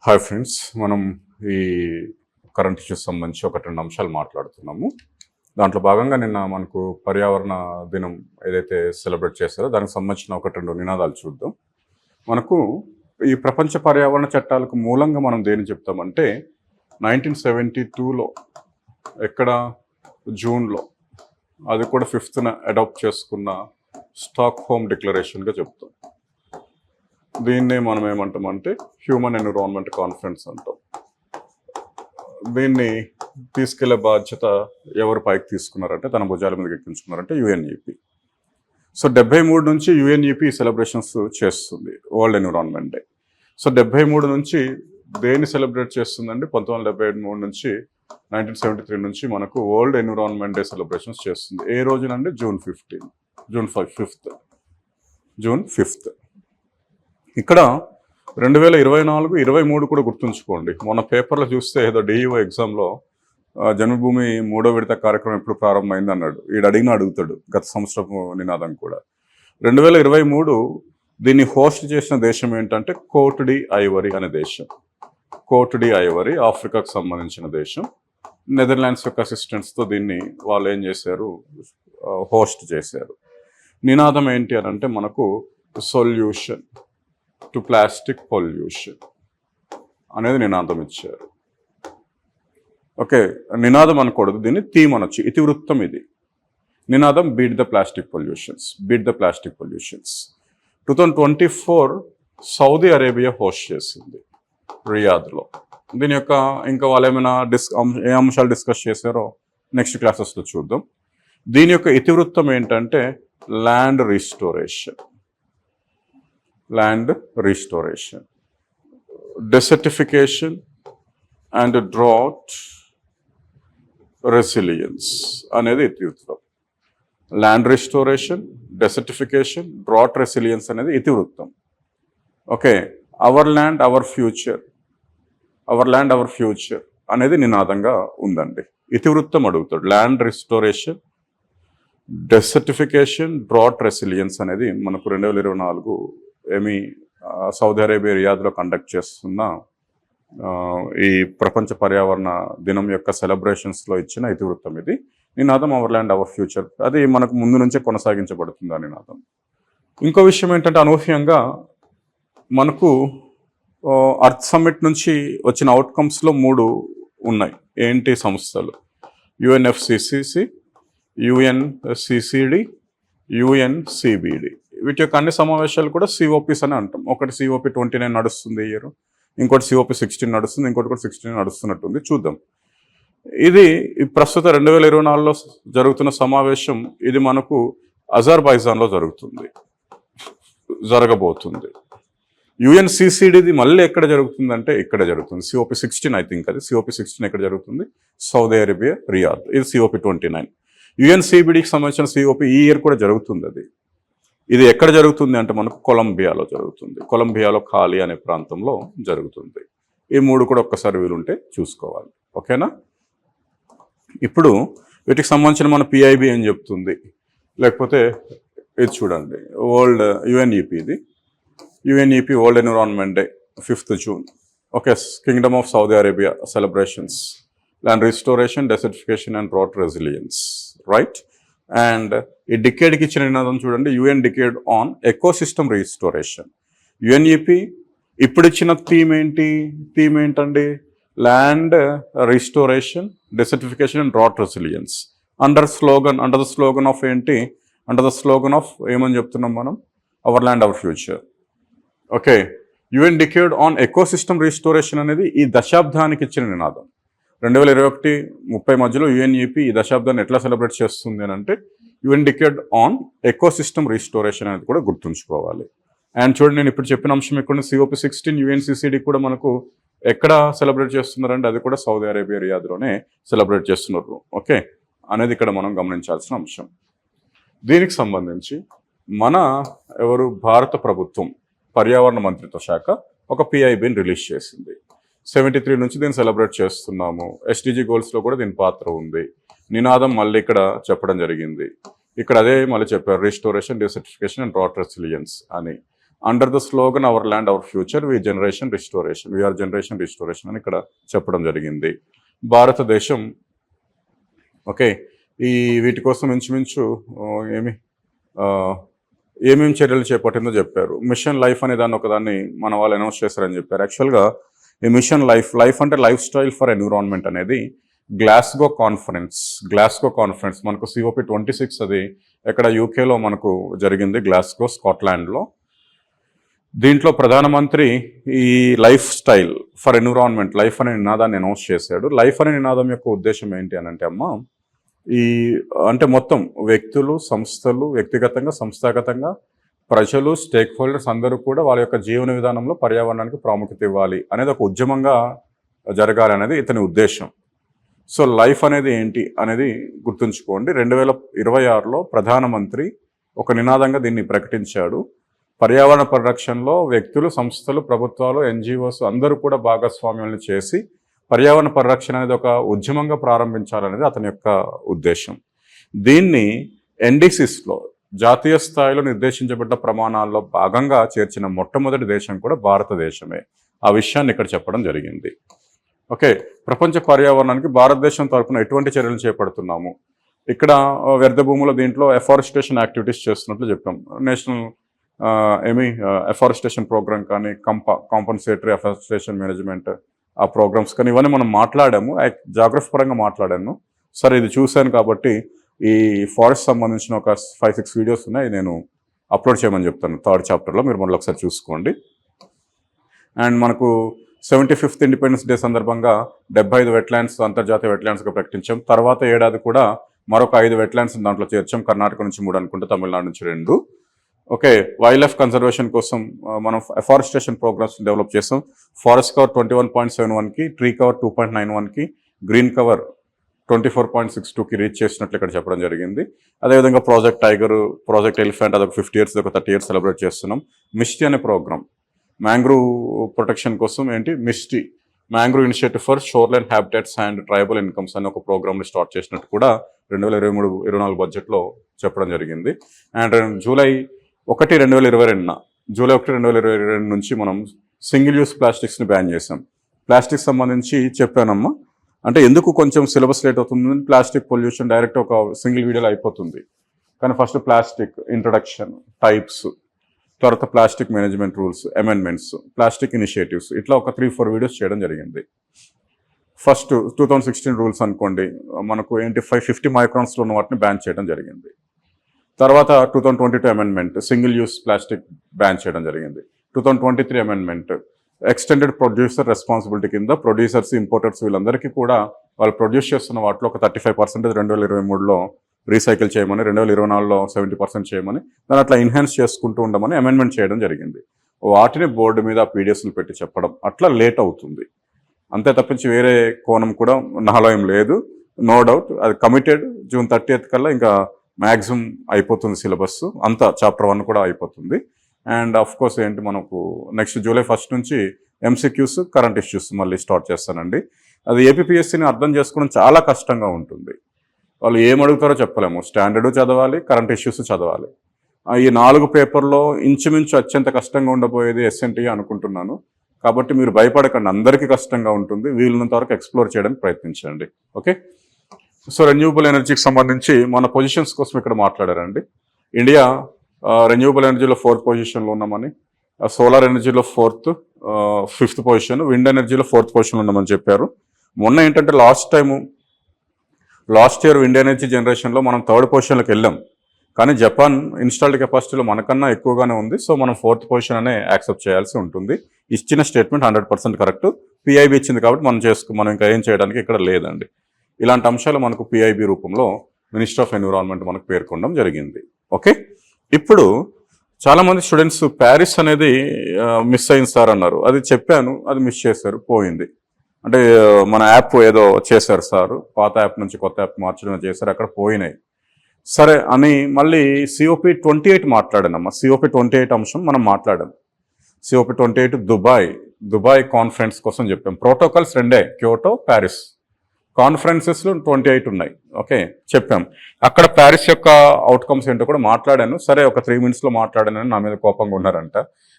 Hi friends, మనం ఈ current issues సంబంధించి ఒక 2 అంశాలు మాట్లాడుతున్నాము. దాంట్లో భాగంగా నిన్న మనకు పర్యావరణ దినం ఏదైతే సెలబ్రేట్ చేశారో దానికి సంబంధించిన ఒక 2 నినాదాలు చూద్దాం. మనకు ఈ ప్రపంచ పర్యావరణ చట్టాలకు మూలంగా మనం దేన్ని చెప్తామంటే 1972లో ఎక్కడ జూన్లో అది కూడా 5th అడాప్ట్ చేసుకున్న స్టాక్హోమ్ డిక్లరేషన్గా చెప్తాం. దీన్నే మనం ఏమంటామంటే హ్యూమన్ ఎన్విరాన్మెంట్ కాన్ఫరెన్స్ అంటాం. దీన్ని తీసుకెళ్లే బాధ్యత ఎవరు పైకి తీసుకున్నారంటే తన భుజాల మీద ఎక్కించుకున్నారంటే యుఎన్ఈపి. సో 73 నుంచి యుఎన్ఈపి సెలబ్రేషన్స్ చేస్తుంది, వరల్డ్ ఎన్విరాన్మెంట్ డే. సో 73 నుంచి దేన్ని సెలబ్రేట్ చేస్తుందండి? 1973 నుంచి 1973 నుంచి మనకు వరల్డ్ ఎన్విరాన్మెంట్ డే సెలబ్రేషన్స్ చేస్తుంది. ఏ రోజునండి? June 5th. ఇక్కడ 2024-23 కూడా గుర్తుంచుకోండి. మొన్న పేపర్లో చూస్తే ఏదో డిఈఓ ఎగ్జామ్లో జన్మభూమి 3వ విడత కార్యక్రమం ఎప్పుడు ప్రారంభమైంది అన్నాడు. అడుగుతాడు గత సంవత్సరం నినాదం కూడా. 2023 దీన్ని హోస్ట్ చేసిన దేశం ఏంటంటే కోట్ డి ఐవరీ అనే దేశం. కోట్ డి ఐవరీ ఆఫ్రికాకు సంబంధించిన దేశం. నెదర్లాండ్స్ యొక్క అసిస్టెంట్స్తో దీన్ని వాళ్ళు ఏం చేశారు? హోస్ట్ చేశారు. నినాదం ఏంటి అని అంటే మనకు సొల్యూషన్ టు ప్లాస్టిక్ పొల్యూషన్ అనేది నినాదం ఇచ్చారు. ఓకే, నినాదం అనకూడదు, దీన్ని థీమ్ అనొచ్చు, ఇతివృత్తం ఇది. నినాదం beat the plastic pollutions. 2024 Saudi Arabia host చేసింది రియాద్లో. దీని యొక్క ఇంకా వాళ్ళు ఏమైనా ఏ అంశాలు డిస్కస్ చేశారో నెక్స్ట్ క్లాసెస్లో చూద్దాం. దీని యొక్క ఇతివృత్తం ఏంటంటే land restoration, desertification and drought resilience అనేది ఇతివృత్తం. Land restoration, desertification, drought resilience అనేది ఇతివృత్తం. Okay, our land our future అనేది నినాదంగా ఉందండి. ఇతివృత్తం అడుగుతాడు. Land restoration, desertification, drought resilience అనేది మనకు 2024 సౌదీ అరేబియా రియాద్లో కండక్ట్ చేస్తున్న ఈ ప్రపంచ పర్యావరణ దినం యొక్క సెలబ్రేషన్స్లో ఇచ్చిన ఇతివృత్తం ఇది. నినాదం అవర్ ల్యాండ్ అవర్ ఫ్యూచర్. అది మనకు ముందు నుంచే కొనసాగించబడుతుంది ఆ నినాదం. ఇంకో విషయం ఏంటంటే అనూహ్యంగా మనకు అర్త్ సమ్మిట్ నుంచి వచ్చిన అవుట్కమ్స్లో 3 ఉన్నాయి. ఏంటి సంస్థలు? UNFCCC, UNCCD, UNCBD. వీటి యొక్క అన్ని సమావేశాలు కూడా సిఓపిస్ అని అంటాం. ఒకటి COP 29 నడుస్తుంది ఈ ఇయర్, ఇంకోటి COP 16 నడుస్తుంది, ఇంకోటి కూడా 16 నడుస్తున్నట్టుంది. చూద్దాం. ఇది ప్రస్తుత 2024లో జరుగుతున్న సమావేశం. ఇది మనకు అజర్బైజాన్లో జరగబోతుంది. యుఎన్సిసిడిది మళ్ళీ ఎక్కడ జరుగుతుందంటే ఇక్కడ జరుగుతుంది. COP 16 I think. అది COP 16 ఎక్కడ జరుగుతుంది? Saudi Arabia Riyadh. ఇది COP 29. యుఎన్సిబిడికి సంబంధించిన COP ఈ ఇయర్ కూడా జరుగుతుంది. ఇది ఎక్కడ జరుగుతుంది అంటే మనకు కొలంబియాలో జరుగుతుంది. కొలంబియాలో ఖాళీ అనే ప్రాంతంలో జరుగుతుంది. ఈ 3 కూడా ఒక్కసారి వీలుంటే చూసుకోవాలి. ఓకేనా? ఇప్పుడు వీటికి సంబంధించిన మన పిఐబి ఏం చెప్తుంది, లేకపోతే ఇది చూడండి. UNEP world environment day 5th June. Okay, kingdom of Saudi Arabia celebrations, land restoration, desertification and drought resilience, right? And ఈ డికేడ్కి ఇచ్చిన నినాదం చూడండి. UN decade on ecosystem restoration. UNEP ఇప్పుడు ఇచ్చిన థీమ్ ఏంటండి? Land restoration, desertification and drought resilience. Under the slogan of ఏమని చెప్తున్నాం మనం? Our land our future. Okay, UN decade on ecosystem restoration అనేది ఈ దశాబ్దానికి ఇచ్చిన నినాదం. 2021-30 మధ్యలో యుఎన్ఈపి ఈ దశాబ్దాన్ని ఎట్లా సెలబ్రేట్ చేస్తుంది అని అంటే UN decade on ecosystem restoration అనేది కూడా గుర్తుంచుకోవాలి. అండ్ చూడండి, నేను ఇప్పుడు చెప్పిన అంశం ఇక్కడ COP 16 యుఎన్సిసిడి కూడా మనకు ఎక్కడ సెలబ్రేట్ చేస్తున్నారంటే అది కూడా సౌదీ అరేబియా రియాద్లోనే సెలబ్రేట్ చేస్తున్నారు. ఓకే, అనేది ఇక్కడ మనం గమనించాల్సిన అంశం. దీనికి సంబంధించి భారత ప్రభుత్వం పర్యావరణ మంత్రిత్వ శాఖ ఒక పిఐబిని రిలీజ్ చేసింది. 73 నుంచి దీన్ని సెలబ్రేట్ చేస్తున్నాము. SDG గోల్స్లో కూడా దీని పాత్ర ఉంది. నినాదం మళ్ళీ ఇక్కడ చెప్పడం జరిగింది. ఇక్కడ అదే మళ్ళీ చెప్పారు, restoration, desertification and drought resilience అని. Under the slogan our land our future we are generation restoration అని ఇక్కడ చెప్పడం జరిగింది. భారతదేశం ఓకే ఈ వీటి కోసం ఇంచుమించు ఏమేమి చర్యలు చేపట్టిందో చెప్పారు. మిషన్ లైఫ్ అనే దాన్ని ఒకదాన్ని మన వాళ్ళు అనౌన్స్ చేశారని చెప్పారు. యాక్చువల్గా ఈ మిషన్ లైఫ్ అంటే లైఫ్ స్టైల్ ఫర్ ఎన్విరాన్మెంట్ అనేది గ్లాస్గో కాన్ఫరెన్స్ మనకు COP26 అది ఎక్కడ యూకేలో మనకు జరిగింది, గ్లాస్గో స్కాట్లాండ్లో. దీంట్లో ప్రధానమంత్రి ఈ life style for environment life అనే నినాదాన్ని అనౌన్స్ చేశాడు. లైఫ్ అనే నినాదం యొక్క ఉద్దేశం ఏంటి అని అంటే అంటే మొత్తం వ్యక్తులు, సంస్థలు, వ్యక్తిగతంగా, సంస్థాగతంగా ప్రజలు, స్టేక్ హోల్డర్స్ అందరూ కూడా వాళ్ళ యొక్క జీవన విధానంలో పర్యావరణానికి ప్రాముఖ్యత ఇవ్వాలి అనేది ఒక ఉద్యమంగా జరగాలి అనేది ఇతని ఉద్దేశం. సో లైఫ్ అనేది ఏంటి అనేది గుర్తుంచుకోండి. 2026లో ప్రధానమంత్రి ఒక నినాదంగా దీన్ని ప్రకటించాడు. పర్యావరణ పరిరక్షణలో వ్యక్తులు, సంస్థలు, ప్రభుత్వాలు, NGOs అందరూ కూడా భాగస్వామ్యాలను చేసి పర్యావరణ పరిరక్షణ అనేది ఒక ఉద్యమంగా ప్రారంభించాలనేది అతని యొక్క ఉద్దేశం. దీన్ని NDCSలో జాతీయ స్థాయిలో నిర్దేశించబడ్డ ప్రమాణాల్లో భాగంగా చేర్చిన మొట్టమొదటి దేశం కూడా భారతదేశమే. ఆ విషయాన్ని ఇక్కడ చెప్పడం జరిగింది. ఓకే, ప్రపంచ పర్యావరణానికి భారతదేశం తరఫున ఎటువంటి చర్యలు చేపడుతున్నాము, ఇక్కడ వ్యర్థ భూముల దీంట్లో ఎఫారెస్టేషన్ యాక్టివిటీస్ చేస్తున్నట్లు చెప్పాం. నేషనల్ ఎఫారెస్టేషన్ ప్రోగ్రామ్ కానీ కాంపన్సేటరీ ఎఫారెస్టేషన్ మేనేజ్మెంట్ ఆ ప్రోగ్రామ్స్ కానీ ఇవన్నీ మనం మాట్లాడాము. జాగ్రఫీ పరంగా మాట్లాడాను. సరే, ఇది చూశాను కాబట్టి ఈ ఫారెస్ట్ సంబంధించిన ఒక 5-6 వీడియోస్ ఉన్నాయి, నేను అప్లోడ్ చేయమని చెప్తాను 3rd చాప్టర్లో. మీరు మళ్ళీ ఒకసారి చూసుకోండి. అండ్ మనకు 75th ఇండిపెండెన్స్ డే సందర్భంగా 75 వెట్లాండ్స్ అంతర్జాతీయ వెట్లాండ్స్గా ప్రకటించాం. తర్వాత ఏడాది కూడా మరొక 5 వెట్లాండ్స్ దాంట్లో చేర్చాం. కర్ణాటక నుంచి 3 అనుకుంటే, తమిళనాడు నుంచి 2. ఓకే, వైల్డ్ లైఫ్ కన్జర్వేషన్ కోసం మనం ఎఫారెస్టేషన్ ప్రోగ్రామ్స్ డెవలప్ చేస్తాం. ఫారెస్ట్ కవర్ 21.71కి, ట్రీ కవర్ 2.91కి, గ్రీన్ కవర్ 24.62కి రీచ్ చేసినట్లు ఇక్కడ చెప్పడం జరిగింది. అదేవిధంగా ప్రాజెక్ట్ టైగర్, ప్రాజెక్ట్ ఎలిఫెంట్ అదొక 50 years, ఒక 30 years సెలబ్రేట్ చేస్తున్నాం. మిస్టీ అనే ప్రోగ్రామ్ మ్యాంగ్రూవ్ ప్రొటెక్షన్ కోసం MISHTI mangrove initiative for shoreline habitats and tribal incomes అనే ఒక ప్రోగ్రామ్ని స్టార్ట్ చేసినట్టు కూడా 2023-24 బడ్జెట్లో చెప్పడం జరిగింది. అండ్ జూలై 1, 2022 నుంచి మనం సింగిల్ యూస్ ప్లాస్టిక్స్ని బ్యాన్ చేసాం. ప్లాస్టిక్ సంబంధించి చెప్పానమ్మా, అంటే ఎందుకు కొంచెం సిలబస్ లేట్ అవుతుంది. ప్లాస్టిక్ పొల్యూషన్ డైరెక్ట్ ఒక సింగిల్ వీడియోలో అయిపోతుంది, కానీ ఫస్ట్ ప్లాస్టిక్ ఇంట్రొడక్షన్, టైప్స్, తర్వాత plastic management rules, amendments, plastic initiatives, ఇట్లా ఒక 3-4 వీడియోస్ చేయడం జరిగింది. ఫస్ట్ 2016 రూల్స్ అనుకోండి, మనకు 50 మైక్రాన్స్లో ఉన్న వాటిని బ్యాన్ చేయడం జరిగింది. తర్వాత 2022 amendment single use plastic ban చేయడం జరిగింది. 2023 అమెండ్మెంట్ ఎక్స్టెండెడ్ ప్రొడ్యూసర్ రెస్పాన్సిబిలిటీ కింద ప్రొడ్యూసర్స్, ఇంపోర్టర్స్ వీళ్ళందరికీ కూడా వాళ్ళు ప్రొడ్యూస్ చేస్తున్న వాటిలో ఒక 35% 2023లో రీసైకిల్ చేయమని, 2024లో 70% చేయమని, దాన్ని అట్లా ఎన్హాన్స్ చేసుకుంటూ ఉండమని అమెండ్మెంట్ చేయడం జరిగింది. వాటిని బోర్డు మీద PDFsలు పెట్టి చెప్పడం అట్లా లేట్ అవుతుంది. అంతే తప్పించి వేరే కోణం కూడా నాలో ఏం లేదు. నో డౌట్ అది కమిటెడ్. June 30th కల్లా ఇంకా మ్యాక్సిమం అయిపోతుంది సిలబస్ అంతా, చాప్టర్ 1 కూడా అయిపోతుంది. అండ్ ఆఫ్ కోర్స్ మనకు నెక్స్ట్ July 1 నుంచి MCQs, కరెంట్ ఇష్యూస్ మళ్ళీ స్టార్ట్ చేస్తానండి. అది APPSCని అర్థం చేసుకోవడం చాలా కష్టంగా ఉంటుంది. వాళ్ళు ఏం అడుగుతారో చెప్పలేము. స్టాండర్డు చదవాలి, కరెంట్ ఇష్యూస్ చదవాలి. ఈ 4 పేపర్లో ఇంచుమించు అత్యంత కష్టంగా ఉండబోయేది SNT అనుకుంటున్నాను. కాబట్టి మీరు భయపడకండి, అందరికీ కష్టంగా ఉంటుంది. వీలున్నంత వరకు ఎక్స్ప్లోర్ చేయడానికి ప్రయత్నించండి. ఓకే, సో రెన్యూవబుల్ ఎనర్జీకి సంబంధించి మన పొజిషన్స్ కోసం ఇక్కడ మాట్లాడారండి. ఇండియా రెన్యూవబుల్ ఎనర్జీలో 4th పొజిషన్లో ఉన్నామని, సోలార్ ఎనర్జీలో 4th, 5th పొజిషన్, విండ్ ఎనర్జీలో 4th పొజిషన్లో ఉన్నామని చెప్పారు. మొన్న ఏంటంటే లాస్ట్ ఇయర్ విండ్ ఎనర్జీ జనరేషన్లో మనం 3rd పొజిషన్లోకి వెళ్ళాం. కానీ జపాన్ ఇన్స్టాల్డ్ కెపాసిటీలో మనకన్నా ఎక్కువగానే ఉంది. సో మనం 4th పొజిషన్ అనే యాక్సెప్ట్ చేయాల్సి ఉంటుంది. ఇచ్చిన స్టేట్మెంట్ 100% కరెక్ట్. PIB ఇచ్చింది కాబట్టి మనం ఇంకా ఏం చేయడానికి ఇక్కడ లేదండి. ఇలాంటి అంశాలు మనకు PIB రూపంలో మినిస్టర్ ఆఫ్ ఎన్విరాన్మెంట్ మనకు పేర్కొనడం జరిగింది. ఓకే, ఇప్పుడు చాలామంది స్టూడెంట్స్ ప్యారిస్ అనేది మిస్ అయింది సార్ అన్నారు. అది చెప్పాను, అది మిస్ చేశారు, పోయింది. అంటే మన యాప్ ఏదో చేశారు సార్, పాత యాప్ నుంచి కొత్త యాప్ మార్చడం చేశారు, అక్కడ పోయినాయి. సరే అని మళ్ళీ COP28 మాట్లాడానమ్మా. COP28 అంశం మనం మాట్లాడాం. COP28 దుబాయ్ కాన్ఫరెన్స్ కోసం చెప్పాం. Protocols 2, Kyoto, Paris. కాన్ఫరెన్సెస్లో 28 ఉన్నాయి. ఓకే, చెప్పాం. అక్కడ ప్యారిస్ యొక్క అవుట్కమ్స్ ఏంటో కూడా మాట్లాడాను. సరే, ఒక 3 minutesలో మాట్లాడానని నా మీద కోపంగా ఉన్నారంట.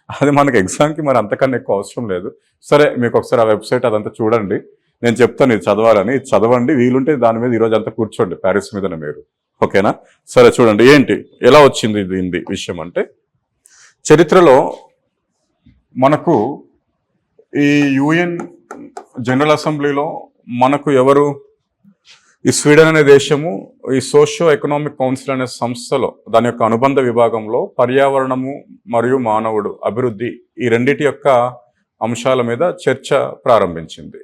అది మనకి ఎగ్జామ్కి మరి అంతకన్నా ఎక్కువ అవసరం లేదు. సరే, మీకు ఒకసారి ఆ వెబ్సైట్ అదంతా చూడండి. నేను చెప్తాను ఇది చదవాలని, ఇది చదవండి. వీలుంటే దాని మీద ఈరోజు అంతా కూర్చోండి ప్యారిస్ మీదనే మీరు. ఓకేనా? సరే, చూడండి ఏంటి ఎలా వచ్చింది దీని విషయం అంటే, చరిత్రలో మనకు ఈ యుఎన్ జనరల్ అసెంబ్లీలో మనకు ఎవరు, ఈ స్వీడన్ అనే దేశము ఈ సోషియో ఎకనామిక్ కౌన్సిల్ అనే సంస్థలో దాని యొక్క అనుబంధ విభాగంలో పర్యావరణము మరియు మానవుడు అభివృద్ధి ఈ రెండిటి యొక్క అంశాల మీద చర్చ ప్రారంభించింది.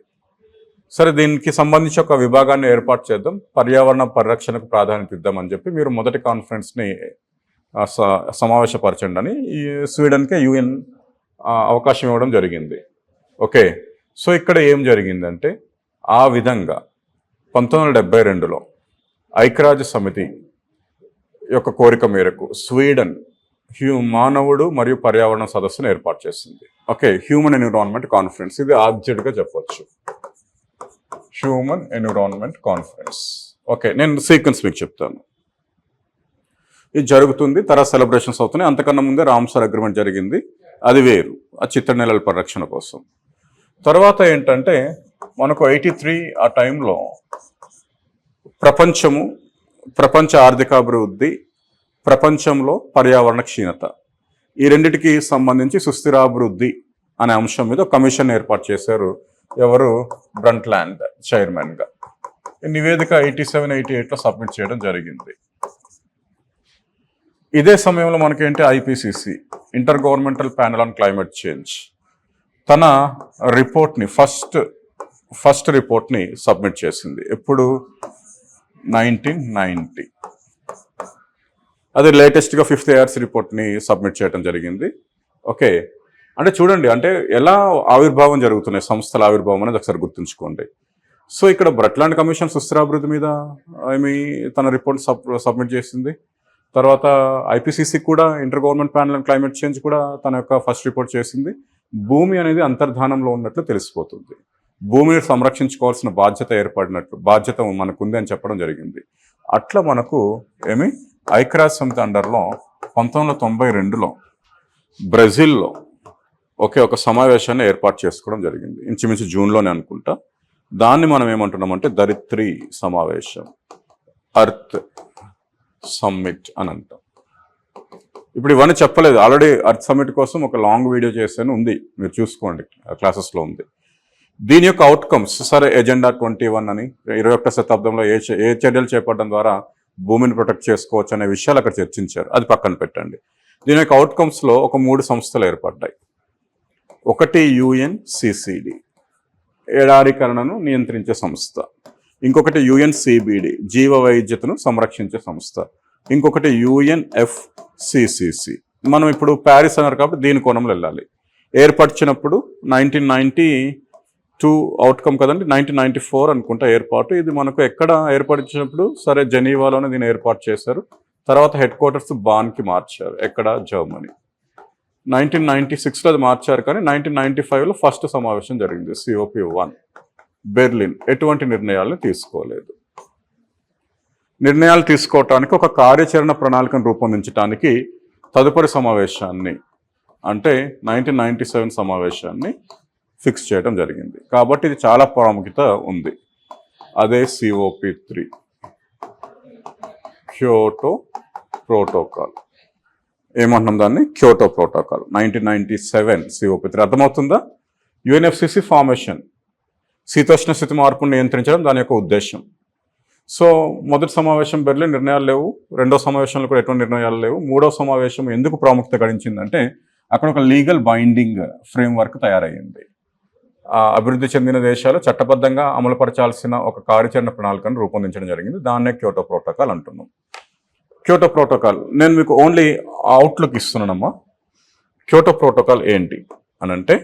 సరే, దీనికి సంబంధించి ఒక విభాగాన్ని ఏర్పాటు చేద్దాం, పర్యావరణ పరిరక్షణకు ప్రాధాన్యత ఇద్దామని చెప్పి మీరు మొదటి కాన్ఫరెన్స్ని సమావేశపరచండి అని ఈ స్వీడన్కే యుఎన్ అవకాశం ఇవ్వడం జరిగింది. ఓకే, సో ఇక్కడ ఏం జరిగిందంటే, ఆ విధంగా 1972లో ఐక్యరాజ్య సమితి యొక్క కోరిక మేరకు స్వీడన్ మానవుడు మరియు పర్యావరణ సదస్సును ఏర్పాటు చేసింది. ఓకే, హ్యూమన్ ఎన్విరాన్మెంట్ కాన్ఫరెన్స్, ఇది ఆబ్జెక్ట్గా చెప్పొచ్చు, హ్యూమన్ ఎన్విరాన్మెంట్ కాన్ఫరెన్స్. ఓకే, నేను సీక్వెన్స్ మీకు చెప్తాను. ఇది జరుగుతుంది, తర్వాత సెలబ్రేషన్స్ అవుతున్నాయి. అంతకన్నా ముందే రామ్సర్ అగ్రిమెంట్ జరిగింది, అది వేరు, ఆ చిత్రనేలల పరిరక్షణ కోసం. తర్వాత ఏంటంటే మనకు 83 ఆ టైంలో ప్రపంచ ఆర్థికాభివృద్ధి, ప్రపంచంలో పర్యావరణ క్షీణత, ఈ రెండిటికి సంబంధించి సుస్థిరాభివృద్ధి అనే అంశం మీద కమిషన్ ఏర్పాటు చేశారు. ఎవరు? బ్రంట్లాండ్ చైర్మన్గా. ఈ నివేదిక 87-88లో సబ్మిట్ చేయడం జరిగింది. ఇదే సమయంలో మనకేంటి, IPCC inter governmental panel on climate change తన రిపోర్ట్ని ఫస్ట్ రిపోర్ట్ని సబ్మిట్ చేసింది. ఎప్పుడు? 1990. అది లేటెస్ట్గా 5th IRC రిపోర్ట్ని సబ్మిట్ చేయడం జరిగింది. ఓకే, అంటే చూడండి, అంటే ఎలా ఆవిర్భావం జరుగుతున్నాయి, సంస్థల ఆవిర్భావం అనేది ఒకసారి గుర్తుంచుకోండి. సో ఇక్కడ బ్రట్లాండ్ కమిషన్ సుస్థిరాభివృద్ధి మీద తన రిపోర్ట్ సబ్మిట్ చేసింది. తర్వాత ఐపీసీసీ కూడా inter government panel on climate change కూడా తన యొక్క ఫస్ట్ రిపోర్ట్ చేసింది. భూమి అనేది అంతర్ధానంలో ఉన్నట్లు తెలిసిపోతుంది, భూమిని సంరక్షించుకోవాల్సిన బాధ్యత మనకుంది అని చెప్పడం జరిగింది. అట్లా మనకు ఐక్యరాజ్య సమితి అండర్లో 1992లో బ్రెజిల్లో ఒక సమావేశాన్ని ఏర్పాటు చేసుకోవడం జరిగింది, ఇంచుమించు జూన్లోనే అనుకుంటా. దాన్ని మనం ఏమంటున్నామంటే ధరిత్రి సమావేశం, అర్త్ సమ్మిట్ అని అంటాం. ఇప్పుడు ఇవన్నీ చెప్పలేదు, ఆల్రెడీ అర్త్ సమ్మిట్ కోసం ఒక లాంగ్ వీడియో చేశాను, ఉంది, మీరు చూసుకోండి, క్లాసెస్లో ఉంది. దీని యొక్క అవుట్కమ్స్, సరే, ఎజెండా 21 అని 21వ శతాబ్దంలో ఏ చర్యలు చేపట్టడం ద్వారా భూమిని ప్రొటెక్ట్ చేసుకోవచ్చు అనే విషయాలు అక్కడ చర్చించారు, అది పక్కన పెట్టండి. దీని యొక్క అవుట్కమ్స్లో ఒక 3 సంస్థలు ఏర్పడ్డాయి. ఒకటి యుఎన్సిసిడి, ఎడారీకరణను నియంత్రించే సంస్థ. ఇంకొకటి యుఎన్సిబిడి, జీవ వైవిధ్యతను సంరక్షించే సంస్థ. ఇంకొకటి యుఎన్ఎఫ్సిసిసి. మనం ఇప్పుడు ప్యారిస్ అన్నారు కాబట్టి దీని కోణంలో వెళ్ళాలి. ఏర్పరిచినప్పుడు 1992 అవుట్కమ్ కదండి, 1994 అనుకుంటా ఏర్పాటు. ఇది మనకు ఎక్కడ ఏర్పరిచినప్పుడు, సరే, జెనీవాలోనే దీన్ని ఏర్పాటు చేశారు. తర్వాత హెడ్ క్వార్టర్స్ బాన్కి మార్చారు, ఎక్కడ? జర్మనీ. 1996లో అది మార్చారు, కానీ 1995లో ఫస్ట్ సమావేశం జరిగింది, COP1 బెర్లిన్. ఎటువంటి నిర్ణయాలను తీసుకోలేదు. నిర్ణయాలు తీసుకోవటానికి ఒక కార్యాచరణ ప్రణాళికను రూపొందించడానికి తదుపరి సమావేశాన్ని, అంటే 1997 సమావేశాన్ని ఫిక్స్ చేయడం జరిగింది. కాబట్టి ఇది చాలా ప్రాముఖ్యత ఉంది. అదే COP3, క్యోటో ప్రోటోకాల్. ఏమంటున్నాం దాన్ని? Kyoto protocol 1997 COP3. అర్థమవుతుందా? UNFCCC ఫార్మేషన్, శీతోష్ణ స్థితి మార్పును నియంత్రించడం దాని యొక్క ఉద్దేశం. సో మొదటి సమావేశం బెర్లిన్, నిర్ణయాలు లేవు. రెండో సమావేశంలో కూడా ఎటువంటి నిర్ణయాలు లేవు. మూడో సమావేశం ఎందుకు ప్రాముఖ్యత గడించిందంటే అక్కడ ఒక లీగల్ బైండింగ్ ఫ్రేమ్వర్క్ తయారయ్యింది. అభివృద్ధి చెందిన దేశాలు చట్టబద్ధంగా అమలుపరచాల్సిన ఒక కార్యాచరణ ప్రణాళికను రూపొందించడం జరిగింది. దాన్నే క్యోటో ప్రోటోకాల్ అంటున్నాం. క్యోటో ప్రోటోకాల్ నేను మీకు ఓన్లీ అవుట్లుక్ ఇస్తున్నానమ్మా. క్యోటో ప్రోటోకాల్ ఏంటి అనంటే,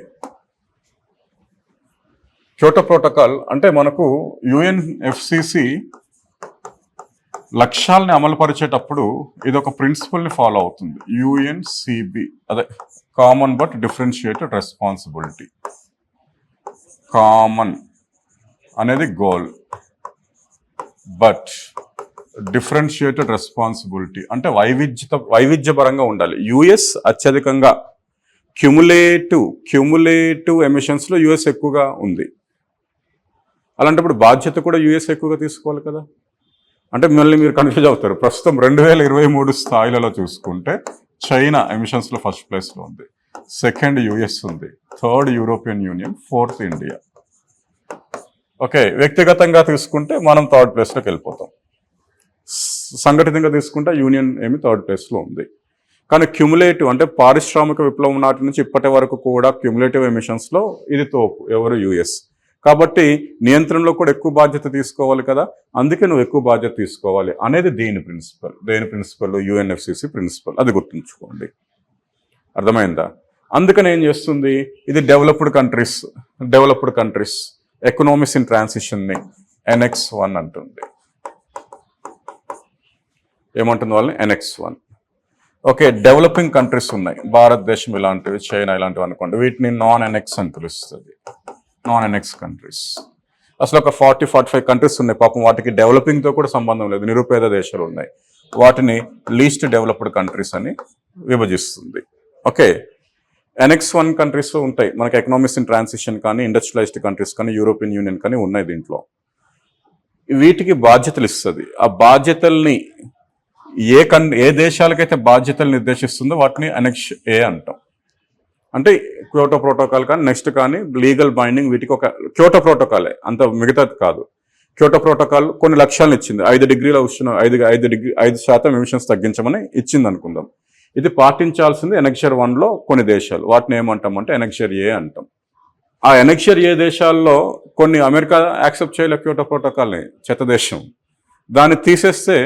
క్యోటో ప్రోటోకాల్ అంటే మనకు యుఎన్ఎఫ్సిసి లక్ష్యాలని అమలుపరిచేటప్పుడు ఇది ఒక ప్రిన్సిపల్ని ఫాలో అవుతుంది. యుఎన్సిబి, అదే common but differentiated responsibility. Common అనేది గోల్, బట్ డిఫరెన్షియేటెడ్ రెస్పాన్సిబిలిటీ అంటే వైవిధ్యపరంగా ఉండాలి. యుఎస్ అత్యధికంగా క్యుములేటివ్ ఎమిషన్స్లో యుఎస్ ఎక్కువగా ఉంది. అలాంటప్పుడు బాధ్యత కూడా యుఎస్ ఎక్కువగా తీసుకోవాలి కదా. అంటే మళ్ళీ మీరు కన్ఫ్యూజ్ అవుతారు. ప్రస్తుతం 2023 స్థాయిలలో చూసుకుంటే చైనా ఎమిషన్స్లో ఫస్ట్ ప్లేస్లో ఉంది, సెకండ్ యుఎస్ ఉంది, third European union, fourth India. Okay, వ్యక్తిగతంగా తీసుకుంటే మనం థర్డ్ ప్లేస్లోకి వెళ్ళిపోతాం. సంఘటితంగా తీసుకుంటే యూనియన్ థర్డ్ ప్లేస్లో ఉంది. కానీ క్యుములేటివ్ అంటే పారిశ్రామిక విప్లవం నాటి నుంచి ఇప్పటి వరకు కూడా క్యుములేటివ్ ఎమిషన్స్లో ఇది తోపు ఎవరు, యుఎస్. కాబట్టి నియంత్రణలో కూడా ఎక్కువ బాధ్యత తీసుకోవాలి కదా, అందుకే నువ్వు ఎక్కువ బాధ్యత తీసుకోవాలి అనేది దేని ప్రిన్సిపల్ యుఎన్ఎఫ్సిసి ప్రిన్సిపల్. అది గుర్తుంచుకోండి, అర్థమైందా? అందుకని ఏం చేస్తుంది ఇది, డెవలప్డ్ కంట్రీస్ ఎకనామిక్స్ ఇన్ ట్రాన్సిషన్ని NX1 అంటుంది. ఏమంటుంది వాళ్ళని? NX1. ఓకే, డెవలపింగ్ కంట్రీస్ ఉన్నాయి, భారతదేశం ఇలాంటివి, చైనా ఇలాంటివి అనుకోండి, వీటిని NX అని పిలుస్తుంది. NX countries. అసలు ఒక 40-45 కంట్రీస్ ఉన్నాయి పాపం, వాటికి డెవలపింగ్తో కూడా సంబంధం లేదు, నిరుపేద దేశాలు ఉన్నాయి. వాటిని లీస్ట్ డెవలప్డ్ కంట్రీస్ అని విభజిస్తుంది. ఓకే, NX1 కంట్రీస్ ఉంటాయి మనకి, ఎకనామిక్స్ ఇన్ ట్రాన్సిషన్ కానీ, ఇండస్ట్రియలైజ్డ్ కంట్రీస్ కానీ, యూరోపియన్ యూనియన్ కానీ ఉన్నాయి దీంట్లో. వీటికి బాధ్యతలు ఇస్తుంది. ఆ బాధ్యతల్ని ఏ దేశాలకైతే బాధ్యతలు నిర్దేశిస్తుందో వాటిని NX-A అంటాం. అంటే క్యోటో ప్రోటోకాల్ కానీ నెక్స్ట్ కానీ లీగల్ బైండింగ్, వీటికి ఒక క్యోటో ప్రోటోకాలే, అంత మిగతాది కాదు. క్యోటో ప్రోటోకాల్ కొన్ని లక్ష్యాలను ఇచ్చింది, 5% ఎమిషన్స్ తగ్గించమని ఇచ్చింది అనుకుందాం. ఇది పాటించాల్సింది NX-1లో కొన్ని దేశాలు, వాటిని ఏమంటామంటే NX-A అంటాం. ఆ NX-A దేశాల్లో కొన్ని అమెరికా యాక్సెప్ట్ చేయలే క్యోటో ప్రోటోకాల్ని, చెత్త దేశం. దాన్ని తీసేస్తే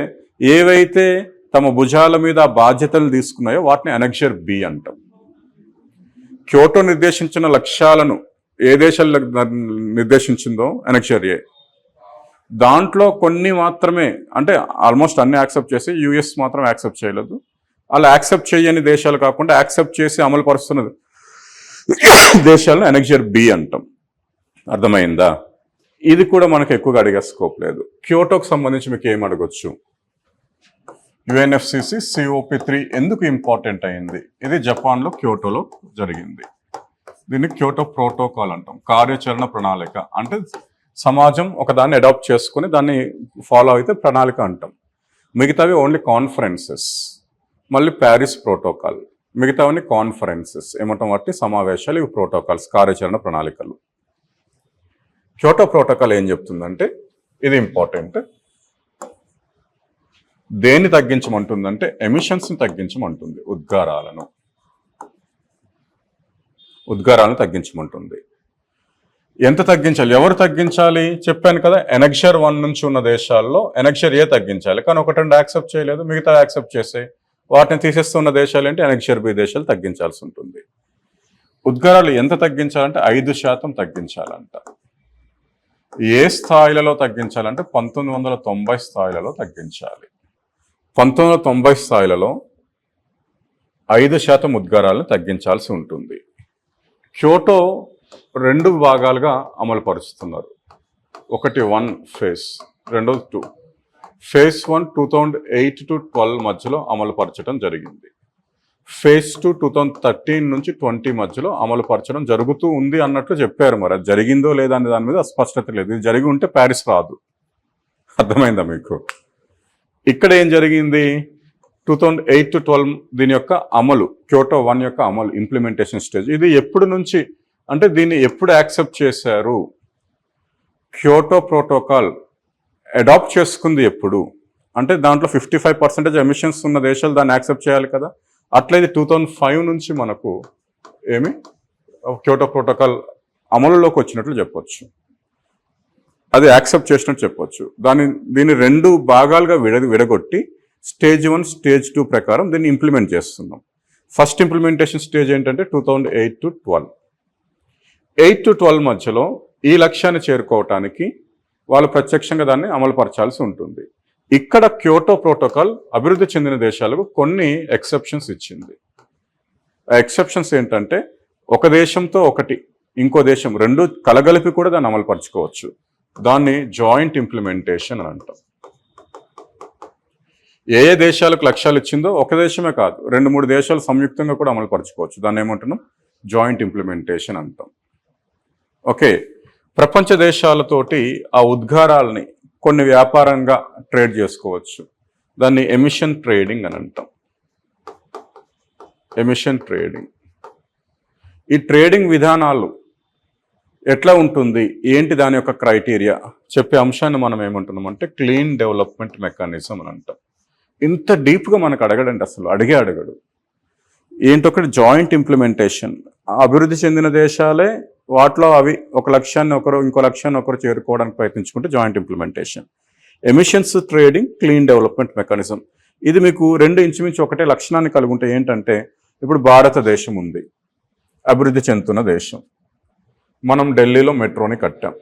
ఏవైతే తమ భుజాల మీద బాధ్యతలు తీసుకున్నాయో వాటిని NX-B అంటాం. క్యోటో నిర్దేశించిన లక్ష్యాలను ఏ దేశాలు నిర్దేశించిందో NX-A, దాంట్లో కొన్ని మాత్రమే, అంటే ఆల్మోస్ట్ అన్ని యాక్సెప్ట్ చేసి యుఎస్ మాత్రం యాక్సెప్ట్ చేయలేదు. అలా యాక్సెప్ట్ చేయని దేశాలు కాకుండా యాక్సెప్ట్ చేసి అమలు పరుస్తున్న దేశాలను NX-B అంటాం. అర్థమైందా? ఇది కూడా మనకు ఎక్కువగా అడిగే స్కోప్ లేదు. క్యోటోకి సంబంధించి మీకు ఏం అడగొచ్చు? యుఎన్ఎఫ్సిసి COP3 ఎందుకు ఇంపార్టెంట్ అయింది? ఇది జపాన్లో క్యోటోలో జరిగింది. దీన్ని క్యోటో ప్రోటోకాల్ అంటాం, కార్యాచరణ ప్రణాళిక. అంటే సమాజం ఒకదాన్ని అడాప్ట్ చేసుకుని దాన్ని ఫాలో అయితే ప్రణాళిక అంటాం. మిగతావి ఓన్లీ కాన్ఫరెన్సెస్. మళ్ళీ ప్యారిస్ ప్రోటోకాల్, మిగతావన్నీ కాన్ఫరెన్సెస్ ఏమంటాం, వాటి సమావేశాలు. ఇవి ప్రోటోకాల్స్, కార్యాచరణ ప్రణాళికలు. క్యోటో ప్రోటోకాల్ ఏం చెప్తుందంటే, ఇది ఇంపార్టెంట్, దేన్ని తగ్గించమంటుందంటే ఎమిషన్స్ని తగ్గించమంటుంది, ఉద్గారాలను తగ్గించమంటుంది. ఎంత తగ్గించాలి, ఎవరు తగ్గించాలి చెప్పాను కదా. NX-1 నుంచి ఉన్న దేశాల్లో NX-A తగ్గించాలి, కానీ ఒకటి రెండు యాక్సెప్ట్ చేయలేదు, మిగతా యాక్సెప్ట్ చేసే వాటిని తీసేస్తున్న దేశాలు ఏంటి, NX-B దేశాలు తగ్గించాల్సి ఉంటుంది. ఉద్గారాలు ఎంత తగ్గించాలంటే 5% తగ్గించాలంట. ఏ స్థాయిలలో తగ్గించాలంటే 1990 స్థాయిలలో తగ్గించాలి. 1990 స్థాయిలలో 5% ఉద్గారాలను తగ్గించాల్సి ఉంటుంది. క్యోటో 2 భాగాలుగా అమలు పరుస్తున్నారు. ఒకటి 1 ఫేజ్, రెండోది 2. ఫేజ్ 1 2008 to 12 మధ్యలో అమలు పరచడం జరిగింది. ఫేజ్ 2 2013 నుంచి 20 మధ్యలో అమలు పరచడం జరుగుతూ ఉంది అన్నట్లు చెప్పారు. మరి అది జరిగిందో లేదా అనే దాని మీద స్పష్టత లేదు. ఇది జరిగి ఉంటే ప్యారిస్ రాదు. అర్థమైందా మీకు? ఇక్కడ ఏం జరిగింది, 2008 to 12 దీని యొక్క అమలు, క్యోటో 1 యొక్క అమలు, ఇంప్లిమెంటేషన్ స్టేజ్. ఇది ఎప్పుడు నుంచి అంటే దీన్ని ఎప్పుడు యాక్సెప్ట్ చేశారు? క్యోటో ప్రోటోకాల్ అడాప్ట్ చేసుకుంది ఎప్పుడు అంటే దాంట్లో 55% ఎమిషన్స్ ఉన్న దేశాలు దాన్ని యాక్సెప్ట్ చేయాలి కదా. అట్లయితే 2005 నుంచి మనకు క్యోటో ప్రోటోకాల్ అమలులోకి వచ్చినట్లు చెప్పొచ్చు, అది యాక్సెప్ట్ చేసినట్టు చెప్పొచ్చు. దీన్ని 2 భాగాలుగా విడగొట్టి స్టేజ్ 1, స్టేజ్ 2 ప్రకారం దీన్ని ఇంప్లిమెంట్ చేస్తున్నాం. ఫస్ట్ ఇంప్లిమెంటేషన్ స్టేజ్ ఏంటంటే 2008 to 12. 8 to 12 మధ్యలో ఈ లక్ష్యాన్ని చేరుకోవటానికి వాళ్ళు ప్రత్యక్షంగా దాన్ని అమలుపరచాల్సి ఉంటుంది. ఇక్కడ క్యోటో ప్రోటోకాల్ అభివృద్ధి చెందిన దేశాలకు కొన్ని ఎక్సెప్షన్స్ ఇచ్చింది. ఆ ఎక్సెప్షన్స్ ఏంటంటే, ఒక దేశంతో ఒకటి, ఇంకో దేశం 2 కలగలిపి కూడా దాన్ని అమలుపరచుకోవచ్చు. దాన్ని జాయింట్ ఇంప్లిమెంటేషన్ అని అంటాం. ఏ ఏ దేశాలకు లక్ష్యాలు ఇచ్చిందో ఒక దేశమే కాదు, 2-3 దేశాలు సంయుక్తంగా కూడా అమలు పరచుకోవచ్చు. దాన్ని ఏమంటున్నాం? జాయింట్ ఇంప్లిమెంటేషన్ అంటాం. ఓకే, ప్రపంచ దేశాలతోటి ఆ ఉద్గారాలని కొన్ని వ్యాపారంగా ట్రేడ్ చేసుకోవచ్చు. దాన్ని ఎమిషన్ ట్రేడింగ్ అని అంటాం. Emission trading. ఈ ట్రేడింగ్ విధానాలు ఎట్లా ఉంటుంది, ఏంటి దాని యొక్క క్రైటీరియా చెప్పే అంశాన్ని మనం ఏమంటున్నాం అంటే క్లీన్ డెవలప్మెంట్ మెకానిజం అని అంటాం. ఇంత డీప్గా మనకు అడగడండి, అసలు అడగడు. ఏంటొకటి జాయింట్ ఇంప్లిమెంటేషన్. అభివృద్ధి చెందిన దేశాలే వాటిలో అవి ఒక లక్ష్యాన్ని ఒకరు ఇంకో లక్ష్యాన్ని ఒకరు చేరుకోవడానికి ప్రయత్నించుకుంటే joint implementation. Emissions trading, clean development mechanism. ఇది మీకు రెండు ఇంచుమించు ఒకటే లక్షణాన్ని కలిగి ఉంటే ఏంటంటే, ఇప్పుడు భారతదేశం ఉంది, అభివృద్ధి చెందుతున్న దేశం. మనం ఢిల్లీలో మెట్రోని కట్టాం.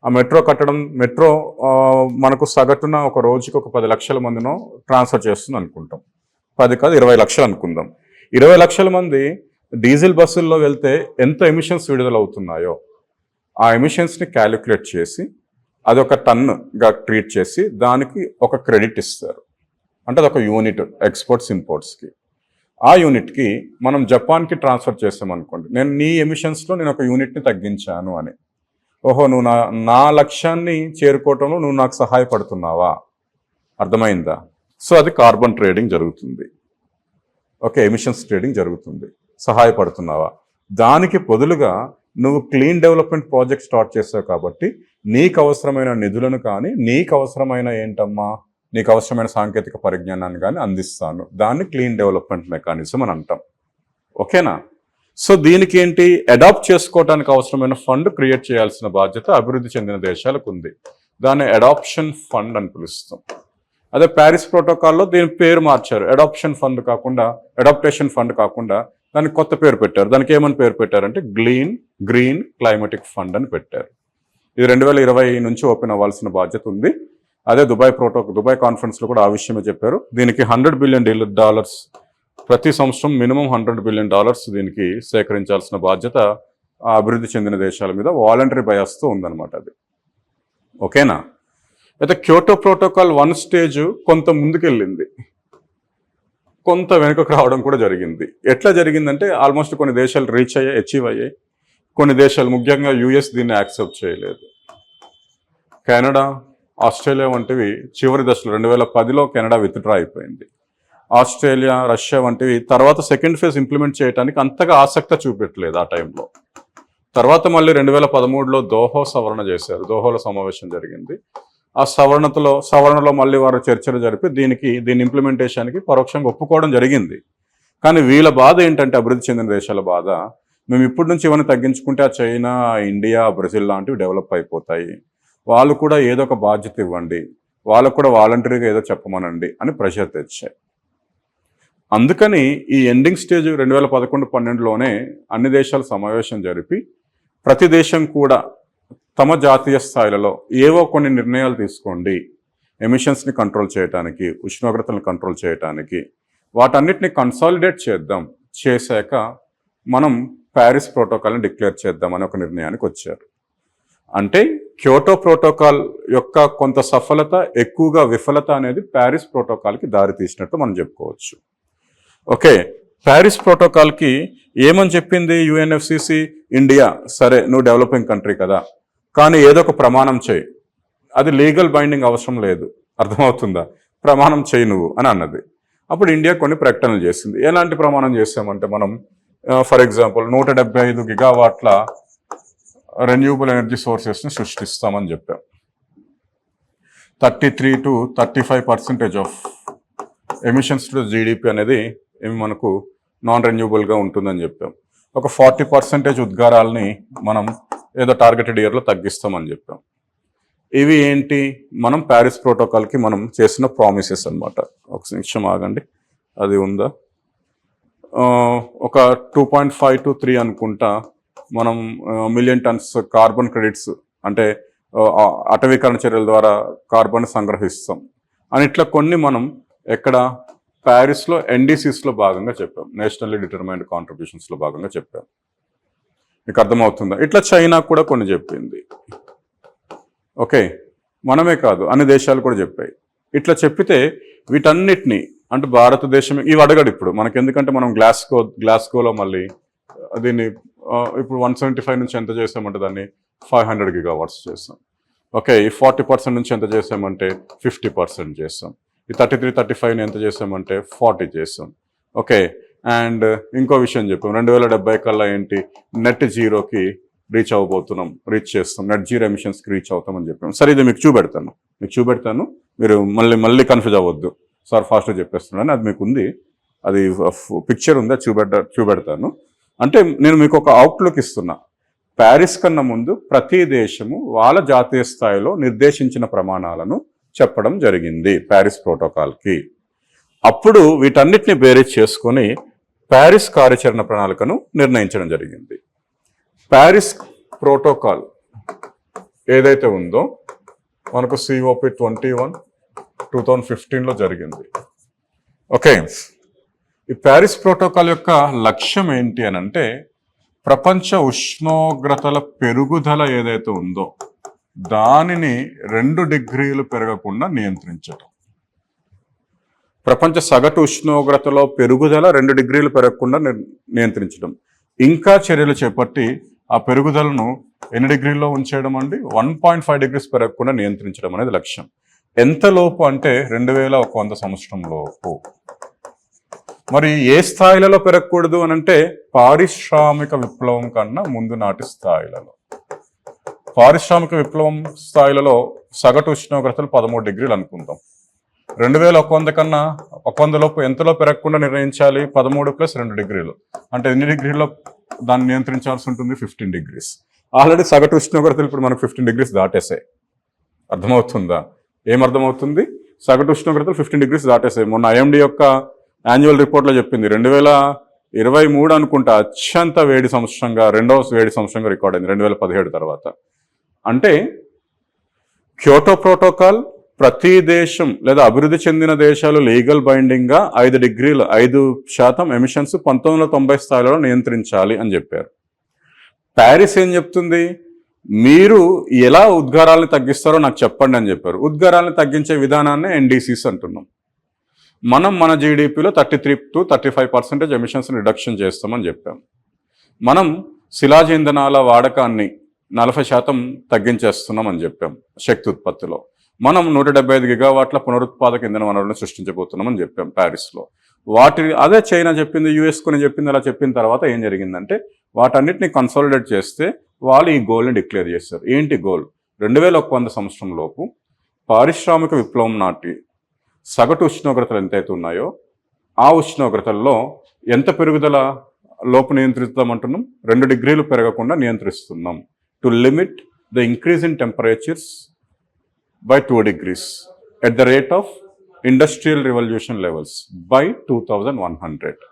ఆ మెట్రో కట్టడం, మెట్రో మనకు సగటున ఒక రోజుకి ఒక 10 లక్షల మందినో ట్రాన్స్ఫర్ చేస్తుంది అనుకుంటాం. 10 కాదు 20 లక్షలు అనుకుందాం. 20 లక్షల మంది డీజిల్ బస్సుల్లో వెళ్తే ఎంత ఎమిషన్స్ విడుదలవుతున్నాయో ఆ ఎమిషన్స్ని క్యాలిక్యులేట్ చేసి అదొక టన్గా ట్రీట్ చేసి దానికి ఒక క్రెడిట్ ఇస్తారు. అంటే అదొక యూనిట్ ఎక్స్పోర్ట్స్ ఇంపోర్ట్స్కి. ఆ యూనిట్కి మనం జపాన్కి ట్రాన్స్ఫర్ చేస్తామనుకోండి, నేను నీ ఎమిషన్స్లో నేను ఒక యూనిట్ని తగ్గించాను అని. ఓహో, నువ్వు నా లక్ష్యాన్ని చేరుకోవటంలో నువ్వు నాకు సహాయపడుతున్నావా, అర్థమైందా? సో అది కార్బన్ ట్రేడింగ్ జరుగుతుంది. ఓకే, ఎమిషన్స్ ట్రేడింగ్ జరుగుతుంది, సహాయపడుతున్నావా. దానికి బదులుగా నువ్వు క్లీన్ డెవలప్మెంట్ ప్రాజెక్ట్ స్టార్ట్ చేసావు కాబట్టి నీకు అవసరమైన నిధులను కానీ, నీకు అవసరమైన నీకు అవసరమైన సాంకేతిక పరిజ్ఞానాన్ని కానీ అందిస్తాను. దాన్ని క్లీన్ డెవలప్మెంట్ మెకానిజం అని అంటాం. ఓకేనా? సో దీనికి ఏంటి, అడాప్ట్ చేసుకోవడానికి అవసరమైన ఫండ్ క్రియేట్ చేయాల్సిన బాధ్యత అభివృద్ధి చెందిన దేశాలకు ఉంది. దాన్ని అడాప్షన్ ఫండ్ అని పిలుస్తాం. అదే ప్యారిస్ ప్రోటోకాల్లో దీని పేరు మార్చారు. అడాప్షన్ ఫండ్ కాకుండా, అడాప్టేషన్ ఫండ్ కాకుండా దానికి కొత్త పేరు పెట్టారు. దానికి ఏమని పేరు పెట్టారంటే గ్రీన్ క్లైమాటిక్ ఫండ్ అని పెట్టారు. ఇది 2020 నుంచి ఓపెన్ అవ్వాల్సిన బాధ్యత ఉంది. అదే దుబాయ్ కాన్ఫరెన్స్లో కూడా ఆ విషయమే చెప్పారు. దీనికి $100 బిలియన్ ప్రతి సంవత్సరం మినిమం $100 బిలియన్ దీనికి సేకరించాల్సిన బాధ్యత ఆ అభివృద్ధి చెందిన దేశాల మీద వాలంటరీ బయాస్తో ఉందన్నమాట అది. ఓకేనా? అయితే క్యోటో ప్రోటోకాల్ 1 స్టేజ్ కొంత ముందుకెళ్ళింది, కొంత వెనుకకు రావడం కూడా జరిగింది. ఎట్లా జరిగిందంటే ఆల్మోస్ట్ కొన్ని దేశాలు అచీవ్ అయ్యాయి, కొన్ని దేశాలు ముఖ్యంగా యుఎస్ దీన్ని యాక్సెప్ట్ చేయలేదు. కెనడా, ఆస్ట్రేలియా వంటివి చివరి దశలో 2010లో కెనడా విత్డ్రా అయిపోయింది. ఆస్ట్రేలియా, రష్యా వంటివి తర్వాత సెకండ్ ఫేజ్ ఇంప్లిమెంట్ చేయడానికి అంతగా ఆసక్తి చూపెట్టలేదు ఆ టైంలో. తర్వాత మళ్ళీ 2013లో దోహో సవరణ చేశారు. దోహోలో సమావేశం జరిగింది. ఆ సవరణలో మళ్ళీ వారు చర్చలు జరిపి దీని ఇంప్లిమెంటేషన్కి పరోక్షంగా ఒప్పుకోవడం జరిగింది. కానీ వీళ్ళ బాధ ఏంటంటే, అభివృద్ధి చెందిన దేశాల బాధ, మేము ఇప్పటి నుంచి ఇవన్నీ తగ్గించుకుంటే ఆ చైనా, ఇండియా, బ్రెజిల్ లాంటివి డెవలప్ అయిపోతాయి, వాళ్ళు కూడా ఏదో ఒక బాధ్యత ఇవ్వండి, వాళ్ళకు కూడా వాలంటరీగా ఏదో చెప్పమనండి అని ప్రెషర్ తెచ్చాయి. అందుకని ఈ ఎండింగ్ స్టేజ్ 2011-12లోనే అన్ని దేశాలు సమావేశం జరిపి ప్రతి దేశం కూడా తమ జాతీయ స్థాయిలలో ఏవో కొన్ని నిర్ణయాలు తీసుకోండి, ఎమిషన్స్ని కంట్రోల్ చేయడానికి, ఉష్ణోగ్రతలను కంట్రోల్ చేయడానికి, వాటన్నిటిని కన్సాలిడేట్ చేద్దాం, చేశాక మనం ప్యారిస్ ప్రోటోకాల్ని డిక్లేర్ చేద్దామని ఒక నిర్ణయానికి వచ్చారు. అంటే క్యోటో ప్రోటోకాల్ యొక్క కొంత సఫలత, ఎక్కువగా విఫలత అనేది ప్యారిస్ ప్రోటోకాల్కి దారి తీసినట్టు మనం చెప్పుకోవచ్చు. ఓకే, ప్యారిస్ ప్రోటోకాల్కి ఏమని చెప్పింది యుఎన్ఎఫ్సిసి? ఇండియా, సరే నువ్వు డెవలపింగ్ కంట్రీ కదా, కానీ ఏదో ఒక ప్రమాణం చేయి, అది లీగల్ బైండింగ్ అవసరం లేదు, అర్థమవుతుందా, ప్రమాణం చేయి నువ్వు అని అన్నది. అప్పుడు ఇండియా కొన్ని ప్రకటనలు చేసింది. ఎలాంటి ప్రమాణం చేసామంటే, మనం ఫర్ ఎగ్జాంపుల్ 175 గిగావాట్ల రెన్యూబుల్ ఎనర్జీ సోర్సెస్ని సృష్టిస్తామని చెప్పాం. 33 to 35% of emissions to GDP అనేది మనకు నాన్ రెన్యూబుల్గా ఉంటుందని చెప్పాం. ఒక 40% ఉద్గారాలని మనం ఏదో టార్గెటెడ్ ఇయర్లో తగ్గిస్తామని చెప్పాం. ఇవి ఏంటి, మనం ప్యారిస్ ప్రోటోకాల్కి మనం చేసిన ప్రామిసెస్ అన్నమాట. ఒక నిమిషం ఆగండి, అది ఉందా, ఒక 2.5 to 3 అనుకుంటా మనం మిలియన్ టన్స్ కార్బన్ క్రెడిట్స్, అంటే అటవీకరణ చర్యల ద్వారా కార్బన్ సంగ్రహిస్తాం అని ఇట్లా కొన్ని మనం ఎక్కడ ప్యారిస్లో ఎన్డీసీస్లో భాగంగా చెప్పాం, నేషనల్లీ డిటర్మైన్డ్ కాంట్రిబ్యూషన్స్లో భాగంగా చెప్పాం. మీకు అర్థమవుతుందా? ఇట్లా చైనా కూడా కొన్ని చెప్పింది. ఓకే, మనమే కాదు అన్ని దేశాలు కూడా చెప్పాయి. ఇట్లా చెప్పితే వీటన్నిటిని అంటే భారతదేశం ఇవి అడగడు ఇప్పుడు మనకి, ఎందుకంటే మనం గ్లాస్గోలో మళ్ళీ దీన్ని ఇప్పుడు 175 నుంచి ఎంత చేసామంటే దాన్ని 500 గిగావాట్స్ చేస్తాం. ఓకే, ఈ 40% నుంచి ఎంత చేసామంటే 50% చేస్తాం. ఈ 33-35 ఎంత చేసామంటే 40 చేస్తాం. ఓకే, అండ్ ఇంకో విషయం చెప్పాం, 2070 కల్లా ఏంటి నెట్ జీరోకి రీచ్ చేస్తాం, నెట్ జీరో ఎమిషన్స్కి రీచ్ అవుతామని చెప్పాం. సరే, ఇది మీకు చూపెడతాను, మీరు మళ్ళీ కన్ఫ్యూజ్ అవ్వద్దు, సార్ ఫాస్ట్గా చెప్పేస్తున్నాను. అది మీకు ఉంది, అది పిక్చర్ ఉంది, అది చూపెడతాను. అంటే నేను మీకు ఒక అవుట్లుక్ ఇస్తున్నా. ప్యారిస్ కన్నా ముందు ప్రతి దేశము వాళ్ళ జాతీయ స్థాయిలో నిర్దేశించిన ప్రమాణాలను చెప్పడం జరిగింది ప్యారిస్ ప్రోటోకాల్కి. అప్పుడు వీటన్నిటిని బేరీజ్ చేసుకొని ప్యారిస్ కార్యాచరణ ప్రణాళికను నిర్ణయించడం జరిగింది. ప్యారిస్ ప్రోటోకాల్ ఏదైతే ఉందో మనకు COP21 2015లో జరిగింది. ఓకే, ఈ ప్యారిస్ ప్రోటోకాల్ యొక్క లక్ష్యం ఏంటి అని అంటే ప్రపంచ ఉష్ణోగ్రతల పెరుగుదల ఏదైతే ఉందో దానిని 2 డిగ్రీలు పెరగకుండా నియంత్రించడం. ప్రపంచ సగటు ఉష్ణోగ్రతలో పెరుగుదల 2 డిగ్రీలు పెరగకుండా నియంత్రించడం. ఇంకా చర్యలు చేపట్టి ఆ పెరుగుదలను ఎన్ని డిగ్రీల్లో ఉంచేయడం అండి, 1.5 డిగ్రీస్ పెరగకుండా నియంత్రించడం అనేది లక్ష్యం. ఎంతలోపు అంటే 2100 సంవత్సరం లోపు. మరి ఏ స్థాయిలలో పెరగకూడదు అని అంటే పారిశ్రామిక విప్లవం కన్నా ముందు నాటి స్థాయిలలో. పారిశ్రామిక విప్లవం స్థాయిలలో సగటు ఉష్ణోగ్రతలు 13 డిగ్రీలు అనుకుందాం. 2100 కన్నా 100 లోపు ఎంతలో పెరగకుండా నిర్ణయించాలి, 13 + 2 డిగ్రీలు. అంటే ఎన్ని డిగ్రీల్లో దాన్ని నియంత్రించాల్సి ఉంటుంది, 15 డిగ్రీస్. ఆల్రెడీ సగటు ఉష్ణోగ్రతలు ఇప్పుడు మనకు 15 డిగ్రీస్ దాటేసాయి. అర్థమవుతుందా? ఏమర్థమవుతుంది? సగటు ఉష్ణోగ్రతలు 15 డిగ్రీస్ దాటేసాయి. మొన్న IMD యొక్క యాన్యువల్ రిపోర్ట్లో చెప్పింది 2023 అనుకుంటా అత్యంత వేడి సంవత్సరంగా, రెండవ వేడి సంవత్సరంగా రికార్డ్ అయింది 2017 తర్వాత. అంటే క్యోటో ప్రోటోకాల్ ప్రతి దేశం లేదా అభివృద్ధి చెందిన దేశాలు లీగల్ బైండింగ్గా 5% ఎమిషన్స్ 1990 స్థాయిలో నియంత్రించాలి అని చెప్పారు. ప్యారిస్ ఏం చెప్తుంది, మీరు ఎలా ఉద్గారాలను తగ్గిస్తారో నాకు చెప్పండి అని చెప్పారు. ఉద్గారాలను తగ్గించే విధానాన్ని NDCs అంటున్నాం. మనం మన జీడిపిలో 33-35% ఎమిషన్స్ రిడక్షన్ చేస్తామని చెప్పాం. మనం శిలాజ ఇంధనాల వాడకాన్ని 40% తగ్గించేస్తున్నాం అని చెప్పాం. శక్తి ఉత్పత్తిలో మనం 175 గిగావాట్ల పునరుత్పాదక ఇంధన వనరులను సృష్టించబోతున్నామని చెప్పాం ప్యారిస్లో. అదే చైనా చెప్పింది, US కొని చెప్పింది. అలా చెప్పిన తర్వాత ఏం జరిగిందంటే వాటన్నిటిని కన్సాలిడేట్ చేస్తే వాళ్ళు ఈ గోల్ని డిక్లేర్ చేస్తారు. ఏంటి గోల్? 2100 సంవత్సరం లోపు పారిశ్రామిక విప్లవం నాటి సగటు ఉష్ణోగ్రతలు ఎంతైతే ఉన్నాయో ఆ ఉష్ణోగ్రతల్లో ఎంత పెరుగుదల లోపు నియంత్రిస్తామంటున్నాం, 2 డిగ్రీలు పెరగకుండా నియంత్రిస్తున్నాం. To limit the increase in temperatures by 2 degrees at the rate of industrial revolution levels by 2100.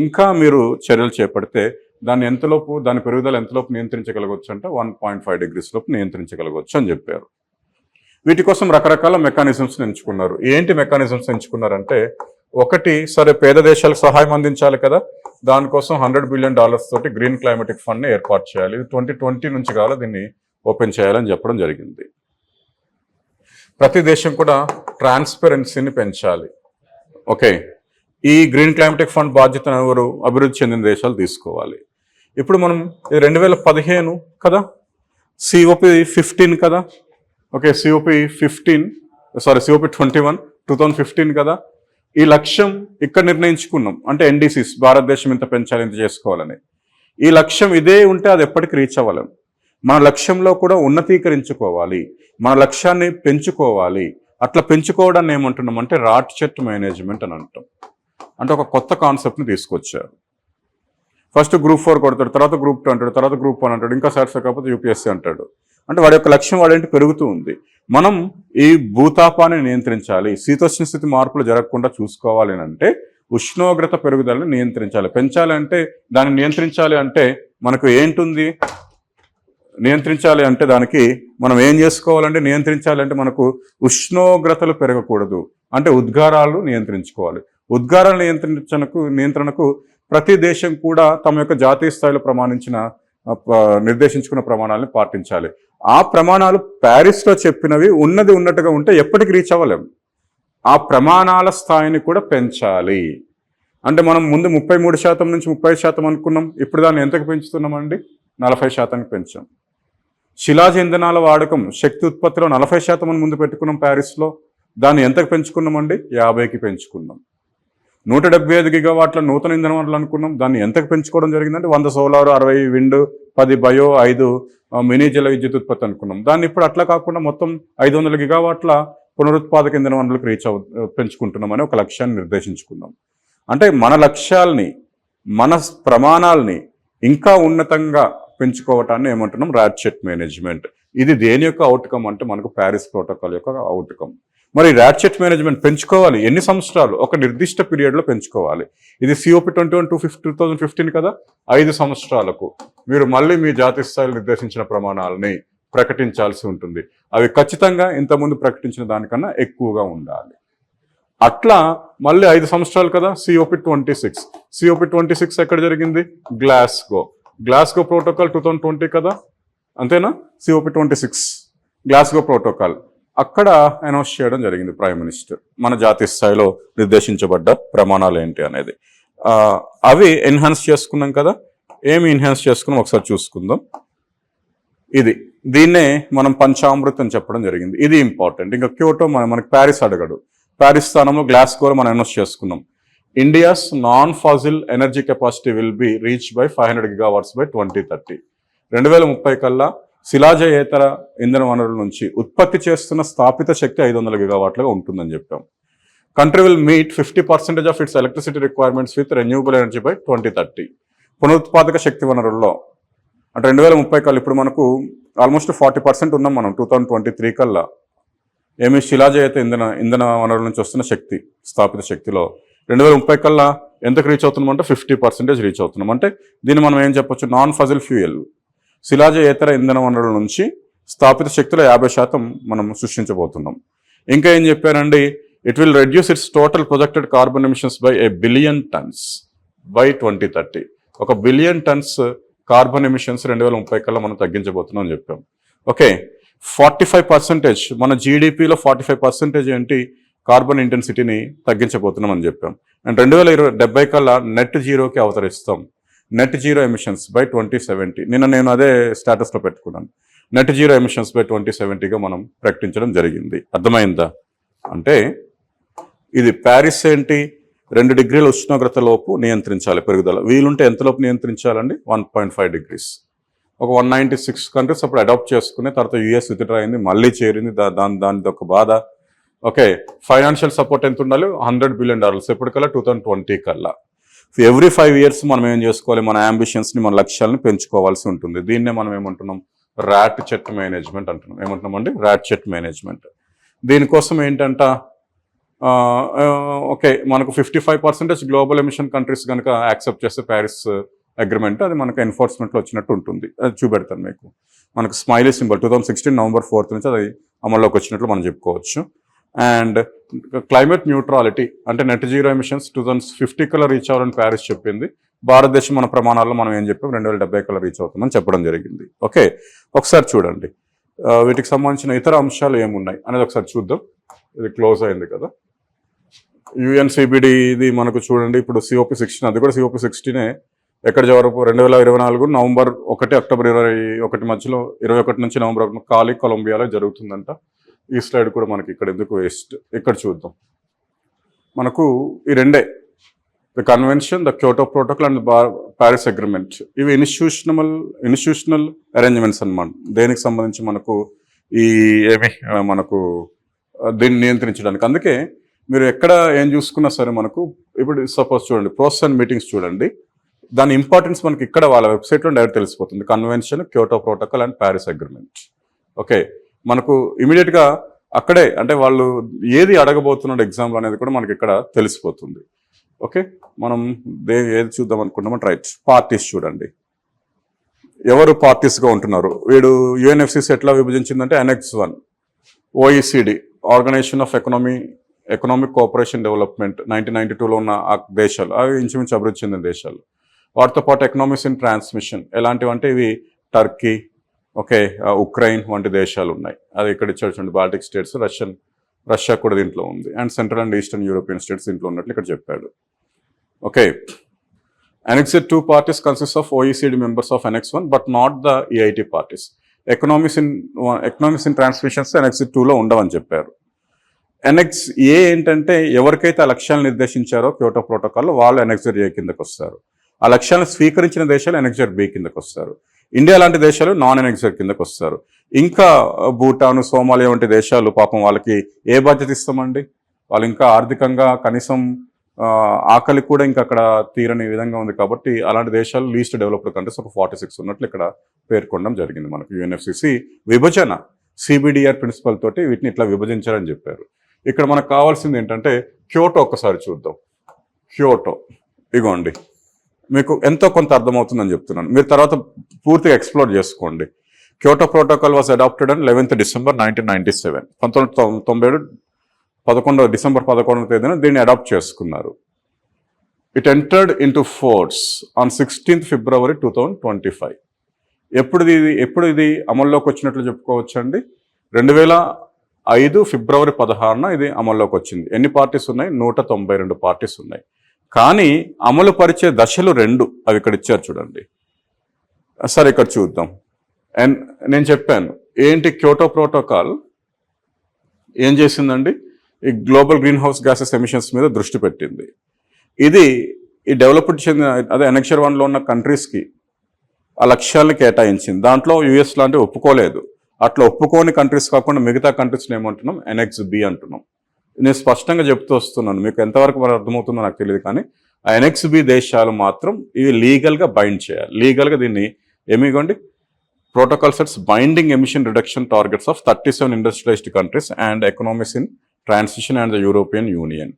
ఇంకా మీరు చర్యలు చేపడితే దాని పెరుగుదల ఎంతలోపు నియంత్రించగలగవచ్చు అంటే 1.5 డిగ్రీస్ లోపు నియంత్రించగలగవచ్చు అని చెప్పారు. వీటి కోసం రకరకాల మెకానిజమ్స్ ఎంచుకున్నారు. ఏంటి మెకానిజమ్స్ ఎంచుకున్నారంటే, ఒకటి, సరే పేద దేశాలకు సహాయం అందించాలి కదా, దానికోసం $100 బిలియన్ తోటి గ్రీన్ క్లైమాటిక్ ఫండ్ని ఏర్పాటు చేయాలి. 2020 నుంచి కావాలి దీన్ని ఓపెన్ చేయాలని చెప్పడం జరిగింది. ప్రతి దేశం కూడా ట్రాన్స్పరెన్సీని పెంచాలి. ఓకే, ఈ గ్రీన్ క్లైమాటిక్ ఫండ్ బాధ్యతను ఎవరు? అభివృద్ధి చెందిన దేశాలు తీసుకోవాలి. ఇప్పుడు మనం 2015 కదా, COP15 కదా, ఓకే, COP21 2015 కదా. ఈ లక్ష్యం ఇక్కడ నిర్ణయించుకున్నాం. అంటే NDCs భారతదేశం ఇంత పెంచాలి, ఇంత చేసుకోవాలని. ఈ లక్ష్యం ఇదే ఉంటే అది ఎప్పటికీ రీచ్ అవ్వలేం. మన లక్ష్యంలో కూడా ఉన్నతీకరించుకోవాలి, మన లక్ష్యాన్ని పెంచుకోవాలి. అట్లా పెంచుకోవడాన్ని ఏమంటున్నాం అంటే రాట్చెట్ మేనేజ్మెంట్ అని అంటాం. అంటే ఒక కొత్త కాన్సెప్ట్ని తీసుకొచ్చారు. ఫస్ట్ Group 4 కొడతాడు, తర్వాత Group 2 అంటాడు, తర్వాత Group 1 అంటాడు, ఇంకా సాటిస్ఫై కాకపోతే UPSC అంటాడు. అంటే వాడి యొక్క లక్ష్యం వాడేంటి పెరుగుతూ ఉంది. మనం ఈ భూతాపాన్ని నియంత్రించాలి, శీతోష్ణ స్థితి మార్పులు జరగకుండా చూసుకోవాలి అంటే ఉష్ణోగ్రత పెరుగుదలని నియంత్రించాలి. పెంచాలి అంటే దాన్ని నియంత్రించాలి అంటే మనకు ఏంటుంది? నియంత్రించాలి అంటే దానికి మనం ఏం చేసుకోవాలంటే, నియంత్రించాలి అంటే మనకు ఉష్ణోగ్రతలు పెరగకూడదు అంటే ఉద్గారాలు నియంత్రించుకోవాలి. ఉద్గారాల నియంత్రణకు ప్రతి దేశం కూడా తమ యొక్క జాతీయ స్థాయిలో ప్రమాణించిన నిర్దేశించుకున్న ప్రమాణాలను పాటించాలి. ఆ ప్రమాణాలు ప్యారిస్లో చెప్పినవి ఉన్నది ఉన్నట్టుగా ఉంటే ఎప్పటికి రీచ్ అవ్వలేము. ఆ ప్రమాణాల స్థాయిని కూడా పెంచాలి. అంటే మనం ముందు 33% నుంచి 30% అనుకున్నాం, ఇప్పుడు దాన్ని ఎంతకు పెంచుతున్నామండి? 40% పెంచాం. శిలాజ ఇంధనాల వాడకం శక్తి ఉత్పత్తిలో 40% అని ముందు పెట్టుకున్నాం ప్యారిస్లో, దాన్ని ఎంతకు పెంచుకున్నామండి? 50కి పెంచుకున్నాం. 175 గిగావాట్ల నూతన ఇంధన వనరులు అనుకున్నాం, దాన్ని ఎంతకు పెంచుకోవడం జరిగిందంటే 100 సోలార్, 60 విండ్, 10 బయో, 5 మినీ జల విద్యుత్ ఉత్పత్తి అనుకున్నాం. దాన్ని ఇప్పుడు అట్లా కాకుండా మొత్తం 500 గిగావాట్ల పునరుత్పాదక ఇంధన వనరులకు పెంచుకుంటున్నామని ఒక లక్ష్యాన్ని నిర్దేశించుకున్నాం. అంటే మన లక్ష్యాల్ని, మన ప్రమాణాలని ఇంకా ఉన్నతంగా పెంచుకోవటాన్ని ఏమంటున్నాం? ర్యాట్చెట్ మేనేజ్మెంట్. ఇది దేని యొక్క అవుట్కమ్ అంటే మనకు ప్యారిస్ ప్రోటోకాల్ యొక్క అవుట్కమ్. మరి ర్యాట్చెట్ మేనేజ్మెంట్ పెంచుకోవాలి ఎన్ని సంవత్సరాలు? ఒక నిర్దిష్ట పీరియడ్లో పెంచుకోవాలి. ఇది COP21 2015 కదా, 5 సంవత్సరాలకు మీరు మళ్ళీ మీ జాతీయ స్థాయిలో నిర్దేశించిన ప్రమాణాలని ప్రకటించాల్సి ఉంటుంది. అవి ఖచ్చితంగా ఇంతకుముందు ప్రకటించిన దానికన్నా ఎక్కువగా ఉండాలి. అట్లా మళ్ళీ 5 సంవత్సరాలు కదా, COP26 ఎక్కడ జరిగింది? గ్లాస్గో ప్రోటోకాల్ 2020 కదా, అంతేనా? COP26 గ్లాస్గో ప్రోటోకాల్ అక్కడ అనౌన్స్ చేయడం జరిగింది ప్రైమ్ మినిస్టర్, మన జాతీయ స్థాయిలో నిర్దేశించబడ్డ ప్రమాణాలు ఏంటి అనేది. అవి ఎన్హాన్స్ చేసుకున్నాం కదా. ఏమి ఎన్హాన్స్ చేసుకున్నాం ఒకసారి చూసుకుందాం. దీన్నే మనం పంచామృతం చెప్పడం జరిగింది. ఇది ఇంపార్టెంట్. ఇంకా క్యోటో మనకి ప్యారిస్ అడగడు. ప్యారిస్ స్థానంలో గ్లాస్గోలో మనం అనౌన్స్ చేసుకున్నాం. India's non fossil energy capacity will be reach by 500 gigawatts by 2030. 2030 కల్లా శిలాజయేతర ఇంధన వనరుల నుంచి ఉత్పత్తి చేస్తున్న స్థాపిత శక్తి 500 గిగావాట్లుగా ఉంటుందని చెప్పాం. Country will meet 50% of it's electricity requirements with renewable energy by 2030. పునరుత్పాదక శక్తి వనరుల్లో అంటే 2030 కల్లా ఇప్పుడు మనకు ఆల్మోస్ట్ 40% ఉన్నాం మనం 2023 కల్లా. ఏమి శిలాజయేత ఇంధన వనరుల నుంచి వస్తున్న శక్తి, స్థాపిత శక్తిలో 2030 కల్లా ఎంతకు రీచ్ అవుతున్నాం అంటే 50% రీచ్ అవుతున్నాం. అంటే దీన్ని మనం ఏం చెప్పొచ్చు? నాన్ ఫజిల్ ఫ్యూయల్, శిలాజయేతర ఇంధన వనరుల నుంచి స్థాపిత శక్తిలో 50% మనం సృష్టించబోతున్నాం. ఇంకా ఏం చెప్పారండి? It will reduce it's total projected carbon emissions by 1 billion turns by 2030. 1 billion turns carbon emissions 2030 కల్లా మనం తగ్గించబోతున్నాం అని చెప్పాం. ఓకే, 45% మన జీడిపిలో 45% ఏంటి? కార్బన్ ఇంటెన్సిటీని తగ్గించబోతున్నాం అని చెప్పాం. అండ్ 2070 కల్లా నెట్ జీరోకి అవతరిస్తాం. Net zero emissions by 2070. నేను అదే స్టేటస్లో పెట్టుకున్నాను. నెట్ జీరో ఎమిషన్స్ బై 2070గా మనం ప్రకటించడం జరిగింది. అర్థమైందా? అంటే ఇది ప్యారిస్ ఏంటి? 2 డిగ్రీల ఉష్ణోగ్రత లోపు నియంత్రించాలి పెరుగుదల. వీలుంటే ఎంతలోపు నియంత్రించాలండి? 1.5 degrees. ఒక 196 కంట్రీస్ అప్పుడు అడాప్ట్ చేసుకుని తర్వాత US విత్డ్రా అయింది, మళ్ళీ చేరింది. దానిది ఒక బాధ. ఓకే, ఫైనాన్షియల్ సపోర్ట్ ఎంత ఉండాలి? $100 billion ఎప్పటికల్లా 2020 కల్లా. ఎవ్రీ 5 years మనం ఏం చేసుకోవాలి? మన అంబిషన్స్ని, మన లక్ష్యాలను పెంచుకోవాల్సి ఉంటుంది. దీన్నే మనం ఏమంటున్నాం? ర్యాట్చెట్ మేనేజ్మెంట్ అంటున్నాం. ఏమంటున్నాం అండి? ర్యాట్చెట్ మేనేజ్మెంట్. దీనికోసం ఏంటంట? ఓకే, మనకు 55% గ్లోబల్ ఎమిషన్ కంట్రీస్ కనుక యాక్సెప్ట్ చేస్తే ప్యారిస్ అగ్రిమెంట్, అది మనకు ఎన్ఫోర్స్మెంట్లో వచ్చినట్టు ఉంటుంది. అది చూపెడతాను మీకు. మనకు స్మైలీ సింబల్ 2016 November 4th నుంచి అది అమల్లోకి వచ్చినట్లు మనం చెప్పుకోవచ్చు. అండ్ క్లైమేట్ న్యూట్రాలిటీ అంటే నెట్ జీరో ఎమిషన్స్ 2050 కల్లా రీచ్ అవ్వాలని ప్యారిస్ చెప్పింది. భారతదేశం మన ప్రమాణాల్లో మనం ఏం చెప్పాం? 2070 కల్లా రీచ్ అవుతామని చెప్పడం జరిగింది. ఓకే, ఒకసారి చూడండి వీటికి సంబంధించిన ఇతర అంశాలు ఏమున్నాయి అనేది ఒకసారి చూద్దాం. ఇది క్లోజ్ అయింది కదా. UNCBD ఇది మనకు చూడండి. ఇప్పుడు COP16, అది కూడా COP16 ఎక్కడ వరకు? 2024 November 1, October 21 మధ్యలో 21 నుంచి November 1 కాలి కొలంబియాలో జరుగుతుందంట. ఈ స్లైడ్ కూడా మనకి ఇక్కడ ఎందుకు వేస్ట్. ఇక్కడ చూద్దాం. మనకు ఈ రెండే, the convention, the Kyoto protocol and Paris agreement. ఇవి ఇన్స్టిట్యూషనల్ అరేంజ్మెంట్స్ అన్నమాట. దేనికి సంబంధించి మనకు ఈ మనకు దీన్ని నియంత్రించడానికి. అందుకే మీరు ఎక్కడ ఏం చూసుకున్నా సరే మనకు ఇప్పుడు సపోజ్ చూడండి, ప్రోసెస్ అండ్ మీటింగ్స్ చూడండి, దాని ఇంపార్టెన్స్ మనకి ఇక్కడ వాళ్ళ వెబ్సైట్లో డైరెక్ట్ తెలిసిపోతుంది. Convention, Kyoto protocol and Paris agreement. Okay, మనకు ఇమీడియట్గా అక్కడే అంటే వాళ్ళు ఏది అడగబోతున్నాడు ఎగ్జామ్లో అనేది కూడా మనకి ఇక్కడ తెలిసిపోతుంది. ఓకే, మనం ఏది చూద్దాం అనుకుంటామో రైట్. పార్టీస్ చూడండి, ఎవరు పార్టీస్గా ఉంటున్నారు. వీడు UNFCC ఎట్లా విభజించిందంటే Annex 1, OECD organisation of economic cooperation development 1992లో ఉన్న ఆ దేశాలు, అవి ఇంచుమించు అభివృద్ధి చెందిన దేశాలు. వాటితో పాటు ఎకనామిక్స్ ఇన్ ట్రాన్స్మిషన్ ఎలాంటివంటే ఇవి టర్కీ, ఓకే, ఉక్రెయిన్ వంటి దేశాలు ఉన్నాయి. అది ఇక్కడ ఇచ్చాడు, బాల్టిక్ స్టేట్స్, రష్యా కూడా దీంట్లో ఉంది, and central and eastern European states దీంట్లో ఉన్నట్లు ఇక్కడ చెప్పాడు. Okay, Annex 2 parties consist of OECD members of Annex 1 but not the EIT parties. Economics in transmissions Annex 2లో ఉండవని చెప్పారు. Annex A ఏంటంటే ఎవరికైతే ఆ లక్ష్యాలను నిర్దేశించారో క్యోటో ప్రోటోకాల్లో వాళ్ళు Annex A కిందకు వస్తారు. ఆ లక్ష్యాలను స్వీకరించిన దేశాలు Annex B కిందకు వస్తారు. ఇండియా లాంటి దేశాలు నాన్ Annex కిందకు వస్తారు. ఇంకా భూటాను, సోమాలియా వంటి దేశాలు పాపం వాళ్ళకి ఏ బాధ్యత ఇస్తామండి? వాళ్ళు ఇంకా ఆర్థికంగా కనీసం ఆకలి కూడా ఇంకా అక్కడ తీరని విధంగా ఉంది కాబట్టి అలాంటి దేశాలు లీస్ట్ డెవలప్డ్ కంట్రీస్ ఒక 46 ఉన్నట్లు ఇక్కడ పేర్కొనడం జరిగింది. మనకు యుఎన్ఎఫ్సిసి విభజన సిబిడిఆర్ ప్రిన్సిపల్ తోటి వీటిని ఇట్లా విభజించారని చెప్పారు. ఇక్కడ మనకు కావాల్సింది ఏంటంటే క్యోటో ఒక్కసారి చూద్దాం. క్యోటో ఇగోండి, మీకు ఎంతో కొంత అర్థమవుతుందని చెప్తున్నాను, మీరు తర్వాత పూర్తిగా ఎక్స్ప్లోర్ చేసుకోండి. Kyoto protocol was adopted on 11th December 1997. 1997 December 11వ తేదీన దీన్ని అడాప్ట్ చేసుకున్నారు. It entered into force on 16th February 2025. ఎప్పుడు ఇది అమల్లోకి వచ్చినట్లు చెప్పుకోవచ్చు అండి? 2005 February 16న ఇది అమల్లోకి వచ్చింది. ఎన్ని పార్టీస్ ఉన్నాయి? 192 పార్టీస్ ఉన్నాయి. కానీ అమలు పరిచే దశలు 2, అవి ఇక్కడ ఇచ్చారు చూడండి. సరే ఇక్కడ చూద్దాం. అండ్ నేను చెప్పాను ఏంటి, క్యోటో ప్రోటోకాల్ ఏం చేసిందండి? ఈ global green house gases emissions మీద దృష్టి పెట్టింది. ఇది ఈ డెవలప్డ్ చెందిన అదే Annex 1లో ఉన్న కంట్రీస్కి ఆ లక్ష్యాలను కేటాయించింది. దాంట్లో యుఎస్ లాంటివి ఒప్పుకోలేదు. అట్లా ఒప్పుకోని కంట్రీస్ కాకుండా మిగతా కంట్రీస్ని ఏమంటున్నాం? Annex B అంటున్నాం. నేను స్పష్టంగా చెప్తూ వస్తున్నాను, మీకు ఎంతవరకు మరి అర్థమవుతుందో నాకు తెలియదు, కానీ ఆ Annex B దేశాలు మాత్రం ఇవి లీగల్గా బైండ్ చేయాలి. లీగల్గా దీన్ని ఏమిగోండి, protocol sets binding emission reduction targets of 37 industrialised countries and economics in transition and the European union.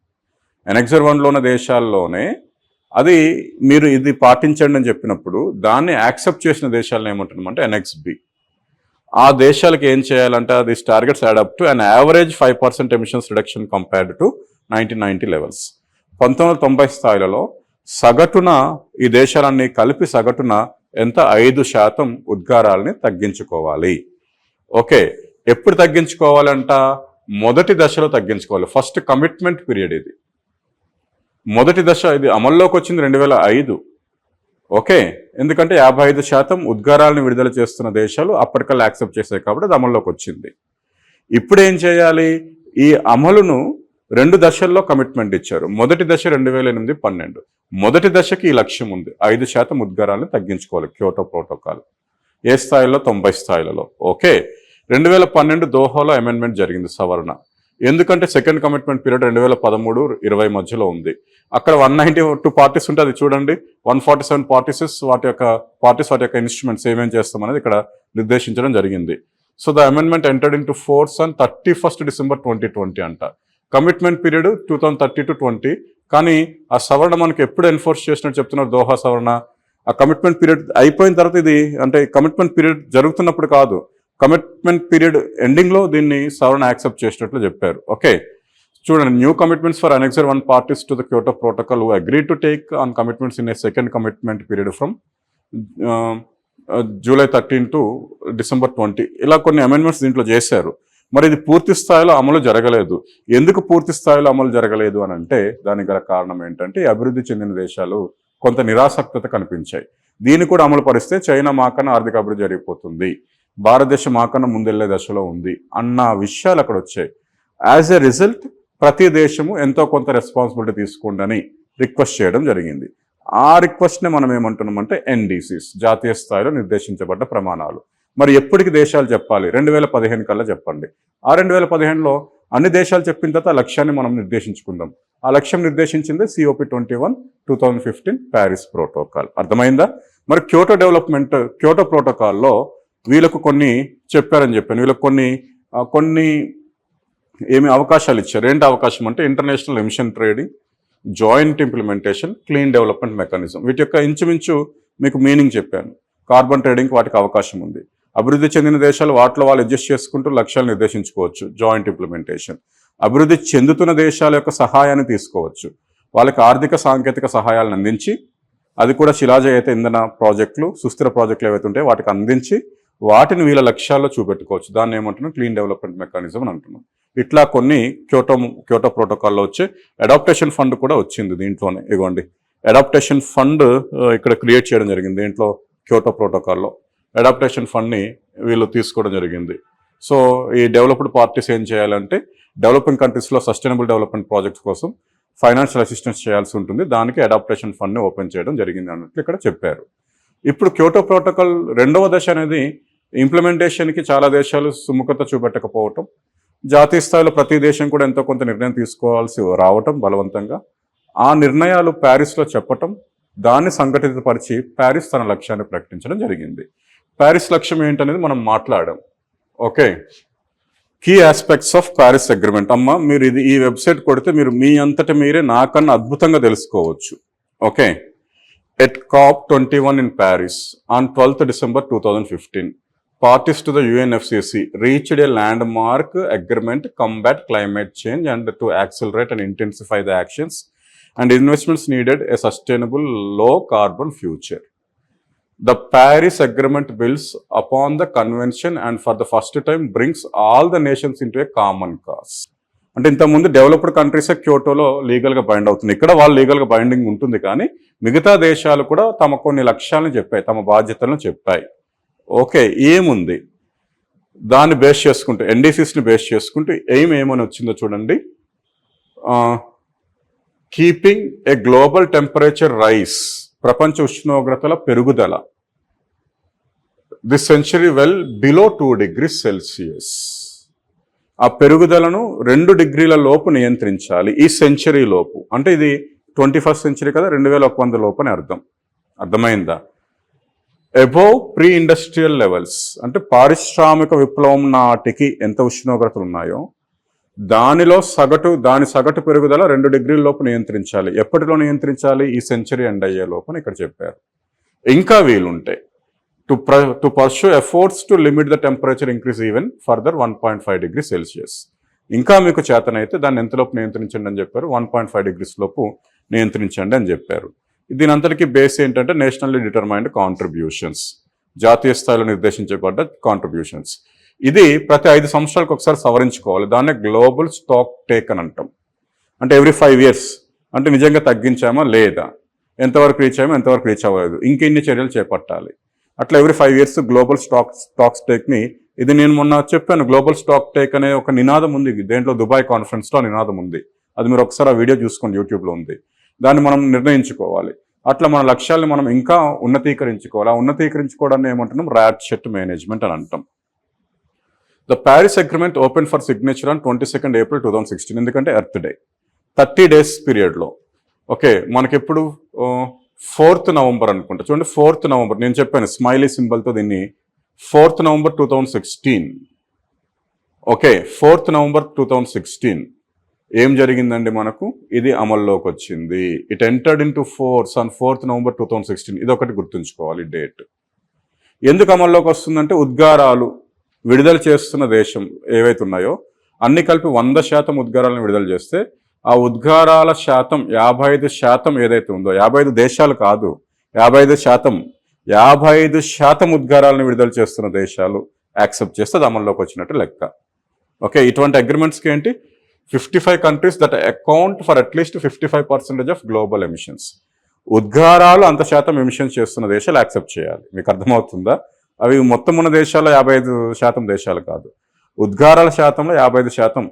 Annex 1లో ఉన్న దేశాల్లోనే అది మీరు ఇది పాటించండి అని చెప్పినప్పుడు దాన్ని యాక్సెప్ట్ చేసిన దేశాలను ఏమంటున్నాం అంటే Annex B. ఆ దేశాలకు ఏం చేయాలంటే అది targets add up to an average 5% emissions reduction compared to 1990 levels. 1990 స్థాయిలలో సగటున ఈ దేశాలన్నీ కలిపి సగటున ఎంత? 5% ఉద్గారాలని తగ్గించుకోవాలి. ఓకే, ఎప్పుడు తగ్గించుకోవాలంట? మొదటి దశలో తగ్గించుకోవాలి. ఫస్ట్ కమిట్మెంట్ పీరియడ్ ఇది. మొదటి దశ ఇది అమల్లోకి వచ్చింది 2005. ఓకే, ఎందుకంటే 55% ఉద్గారాలను విడుదల చేస్తున్న దేశాలు అప్పటికల్లా యాక్సెప్ట్ చేశాయి కాబట్టి అది అమల్లోకి వచ్చింది. ఇప్పుడు ఏం చేయాలి? ఈ అమలును 2 దశల్లో కమిట్మెంట్ ఇచ్చారు. మొదటి దశ 2008-12. మొదటి దశకి ఈ లక్ష్యం ఉంది, 5% ఉద్గారాలను తగ్గించుకోవాలి క్యోటో ప్రోటోకాల్. ఏ స్థాయిలో? 90 స్థాయిలలో. ఓకే, 2012 దోహాలో అమెండ్మెంట్ జరిగింది, సవరణ. ఎందుకంటే సెకండ్ కమిట్మెంట్ పీరియడ్ 2013-20 మధ్యలో ఉంది. అక్కడ 192 పార్టీస్ ఉంటే అది చూడండి 147 పార్టీస్ వాటి యొక్క ఇన్స్ట్రుమెంట్స్ ఏమేం చేస్తామనేది ఇక్కడ నిర్దేశించడం జరిగింది. So the amendment entered in to force on 31st December 2020 అంట. Commitment period 2030-20. కానీ ఆ సవరణ మనకి ఎప్పుడు ఎన్ఫోర్స్ చేసినట్టు చెప్తున్నారు? దోహా సవరణ ఆ కమిట్మెంట్ పీరియడ్ అయిపోయిన తర్వాత, ఇది అంటే కమిట్మెంట్ పీరియడ్ జరుగుతున్నప్పుడు కాదు, కమిట్మెంట్ పీరియడ్ ఎండింగ్లో దీన్ని సవరణ యాక్సెప్ట్ చేసినట్లు చెప్పారు. ఓకే, చూడండి, new commitments for Annex 1 parties to the Kyoto Protocol who agreed to take on commitments in a second commitment period from July 13 to December 20. ఇలా కొన్ని అమెండ్మెంట్స్ దీంట్లో చేశారు. మరి ఇది పూర్తి స్థాయిలో అమలు జరగలేదు. ఎందుకు పూర్తి స్థాయిలో అమలు జరగలేదు అని అంటే దానికి గల కారణం ఏంటంటే అభివృద్ధి చెందిన దేశాలు కొంత నిరాసక్తత కనిపించాయి. దీన్ని కూడా అమలు పరిస్తే చైనా మాకన్నా ఆర్థిక అభివృద్ధి జరిగిపోతుంది, భారతదేశం మాకన్నా ముందెళ్లే దశలో ఉంది అన్న విషయాలు అక్కడ వచ్చాయి. యాజ్ ఎ రిజల్ట్ ప్రతి దేశము ఎంతో కొంత రెస్పాన్సిబిలిటీ తీసుకోండి అని రిక్వెస్ట్ చేయడం జరిగింది. ఆ రిక్వెస్ట్ని మనం ఏమంటున్నామంటే NDCs, జాతీయ స్థాయిలో నిర్దేశించబడ్డ ప్రమాణాలు. మరి ఎప్పటికి దేశాలు చెప్పాలి? 2015 కల్లా చెప్పండి. ఆ 2015లో అన్ని దేశాలు చెప్పిన తర్వాత లక్ష్యాన్ని మనం నిర్దేశించుకుందాం. ఆ లక్ష్యం నిర్దేశించింది COP21 2015 ప్యారిస్ ప్రోటోకాల్. అర్థమైందా? మరి క్యోటో ప్రోటోకాల్లో వీళ్ళకు కొన్ని చెప్పారని చెప్పాను. వీళ్ళకు కొన్ని ఏమి అవకాశాలు ఇచ్చారు. ఏంటి అవకాశం అంటే international emission trading, joint implementation, clean development mechanism. వీటి యొక్క ఇంచుమించు మీకు మీనింగ్ చెప్పాను. కార్బన్ ట్రేడింగ్కి వాటికి అవకాశం ఉంది. అభివృద్ధి చెందిన దేశాలు వాటిలో వాళ్ళు అడ్జస్ట్ చేసుకుంటూ లక్ష్యాలు నిర్దేశించుకోవచ్చు, జాయింట్ ఇంప్లిమెంటేషన్. అభివృద్ధి చెందుతున్న దేశాల యొక్క సహాయాన్ని తీసుకోవచ్చు, వాళ్ళకి ఆర్థిక సాంకేతిక సహాయాలను అందించి అది కూడా శిలాజ ఇంధన ప్రాజెక్టులు, సుస్థిర ప్రాజెక్టులు ఏవైతే ఉంటాయో వాటికి అందించి వాటిని వీళ్ళ లక్ష్యాల్లో చూపెట్టుకోవచ్చు. దాన్ని ఏమంటున్నాం, క్లీన్ డెవలప్మెంట్ మెకానిజం అని అంటున్నాం. ఇట్లా కొన్ని క్యోటో ప్రోటోకాల్లో వచ్చే అడాప్టేషన్ ఫండ్ కూడా వచ్చింది దీంట్లోనే. ఇగోండి, అడాప్టేషన్ ఫండ్ ఇక్కడ క్రియేట్ చేయడం జరిగింది. దీంట్లో క్యోటో ప్రోటోకాల్లో అడాప్టేషన్ ఫండ్ని వీళ్ళు తీసుకోవడం జరిగింది. సో ఈ డెవలప్డ్ పార్టీస్ ఏం చేయాలంటే డెవలపింగ్ కంట్రీస్లో సస్టైనబుల్ డెవలప్మెంట్ ప్రాజెక్ట్స్ కోసం ఫైనాన్షియల్ అసిస్టెన్స్ చేయాల్సి ఉంటుంది. దానికి అడాప్టేషన్ ఫండ్ని ఓపెన్ చేయడం జరిగింది అన్నట్లు ఇక్కడ చెప్పారు. ఇప్పుడు క్యోటో ప్రోటోకాల్ రెండవ దశ అనేది ఇంప్లిమెంటేషన్కి చాలా దేశాలు సుముఖత చూపెట్టకపోవటం, జాతీయ స్థాయిలో ప్రతి దేశం కూడా ఎంతో కొంత నిర్ణయం తీసుకోవాల్సి రావటం బలవంతంగా, ఆ నిర్ణయాలు ప్యారిస్లో చెప్పటం, దాన్ని సంఘటితపరిచి ప్యారిస్ తన లక్ష్యాన్ని ప్రకటించడం జరిగింది. ప్యారిస్ లక్ష్యం ఏంటనేది మనం మాట్లాడాం. Okay, key aspects of Paris agreement. అమ్మ మీరు ఈ వెబ్సైట్ కొడితే మీరు మీ అంతటా మీరే నాకన్నా అద్భుతంగా తెలుసుకోవచ్చు. Okay, at COP21 in Paris on 12th December 2015, parties to the UNFCCC reached a landmark agreement to combat climate change and to accelerate and intensify the actions and investments needed a sustainable low carbon future. The Paris Agreement builds upon the convention and for the first time brings all the nations into a common cause. అంటే ఇంతకుముందు developed countries క్యోటోలో లీగల్గా bind అవుతుంది. ఇక్కడ వాళ్ళు లీగల్గా binding ఉంటుంది, కానీ మిగతా దేశాలు కూడా తమ కొన్ని లక్ష్యాలను చెప్పాయి, తమ బాధ్యతలను చెప్పాయి. ఓకే, ఏముంది దాన్ని బేస్ చేసుకుంటూ, ఎన్డీసీస్ని బేస్ చేసుకుంటూ ఎయిమ్ ఏమని వచ్చిందో చూడండి. Keeping a global temperature rice, ప్రపంచ ఉష్ణోగ్రతల పెరుగుదల this century well below 2 degrees Celsius. ఆ పెరుగుదలను 2 degrees లోపు నియంత్రించాలి ఈ సెంచరీ లోపు. అంటే ఇది 21st century కదా, 2100 లోపు అని అర్థమైందా? అబోవ్ ప్రీ ఇండస్ట్రియల్ లెవెల్స్, అంటే పారిశ్రామిక విప్లవం నాటికి ఎంత ఉష్ణోగ్రతలు ఉన్నాయో దాని సగటు పెరుగుదల 2 degrees లోపు నియంత్రించాలి. ఎప్పటిలో నియంత్రించాలి? ఈ సెంచరీ ఎండ్ అయ్యే లోపు అని ఇక్కడ చెప్పారు. ఇంకా వీలుంటే to pursue efforts to limit the temperature increase even further 1.5 degrees Celsius. ఇంకా మీకు చేతనైతే దాన్ని ఎంతలోపు నియంత్రించండి అని చెప్పారు. 1.5 degrees లోపు నియంత్రించండి అని చెప్పారు. దీని అంతటికీ బేస్ ఏంటంటే నేషనల్లీ డిటర్మైన్డ్ కాంట్రిబ్యూషన్స్, జాతీయ స్థాయిలో నిర్దేశించబడ్డ కాంట్రిబ్యూషన్స్. ఇది ప్రతి 5 సంవత్సరాలకు ఒకసారి సవరించుకోవాలి. దాన్నే గ్లోబల్ స్టాక్ టేక్ అని అంటాం. అంటే ఎవ్రీ 5 years, అంటే నిజంగా తగ్గించామా లేదా, ఎంతవరకు రీచ్ అయ్యామో ఎంతవరకు రీచ్ అవ్వలేదు, ఇంకెన్ని చర్యలు చేపట్టాలి. అట్లా ఎవ్రీ 5 years గ్లోబల్ స్టాక్ టేక్ని, ఇది నేను మొన్న చెప్పాను, గ్లోబల్ స్టాక్ టేక్ అనే ఒక నినాదం ఉంది దేంట్లో, దుబాయ్ కాన్ఫరెన్స్లో నినాదం ఉంది. అది మీరు ఒకసారి ఆ వీడియో చూసుకోండి, యూట్యూబ్లో ఉంది. దాన్ని మనం నిర్ణయించుకోవాలి. అట్లా మన లక్ష్యాలను మనం ఇంకా ఉన్నతీకరించుకోవాలి. ఆ ఉన్నతీకరించుకోవడాన్ని ఏమంటున్నాం, ర్యాట్షెట్ మేనేజ్మెంట్ అని అంటాం. The Paris agreement open for signature on 22nd April 2016, ఎందుకంటే ఎర్త్ డే 30 days పీరియడ్లో. ఓకే, మనకెప్పుడు 4th November అనుకుంటా, చూడండి 4th November, నేను చెప్పాను స్మైలీ సింబల్తో దీన్ని, 4th November 2016. Okay, 4th November 2016 ఏం జరిగిందండి మనకు, ఇది అమల్లోకి వచ్చింది. It entered in to force on 4th November 2016. ఇది ఒకటి గుర్తుంచుకోవాలి డేట్. ఎందుకు అమల్లోకి వస్తుందంటే ఉద్గారాలు విడుదల చేస్తున్న దేశం ఏవైతే ఉన్నాయో అన్ని కలిపి 100% ఉద్గారాలను విడుదల చేస్తే ఆ ఉద్గారాల శాతం 55% ఏదైతే ఉందో, 55 దేశాలు కాదు, 55% ఉద్గారాలను విడుదల చేస్తున్న దేశాలు యాక్సెప్ట్ చేస్తే అది అమల్లోకి వచ్చినట్టు లెక్క. ఓకే, ఇటువంటి అగ్రిమెంట్స్కి ఏంటి, 55 countries దట్ అకౌంట్ ఫర్ అట్లీస్ట్ 55% ఆఫ్ గ్లోబల్ ఎమిషన్స్. ఉద్గారాలు అంత శాతం ఎమిషన్స్ చేస్తున్న దేశాలు యాక్సెప్ట్ చేయాలి. మీకు అర్థమవుతుందా? అవి మొత్తం ఉన్న దేశాల్లో 55% దేశాలు కాదు, ఉద్గారాల శాతంలో 55%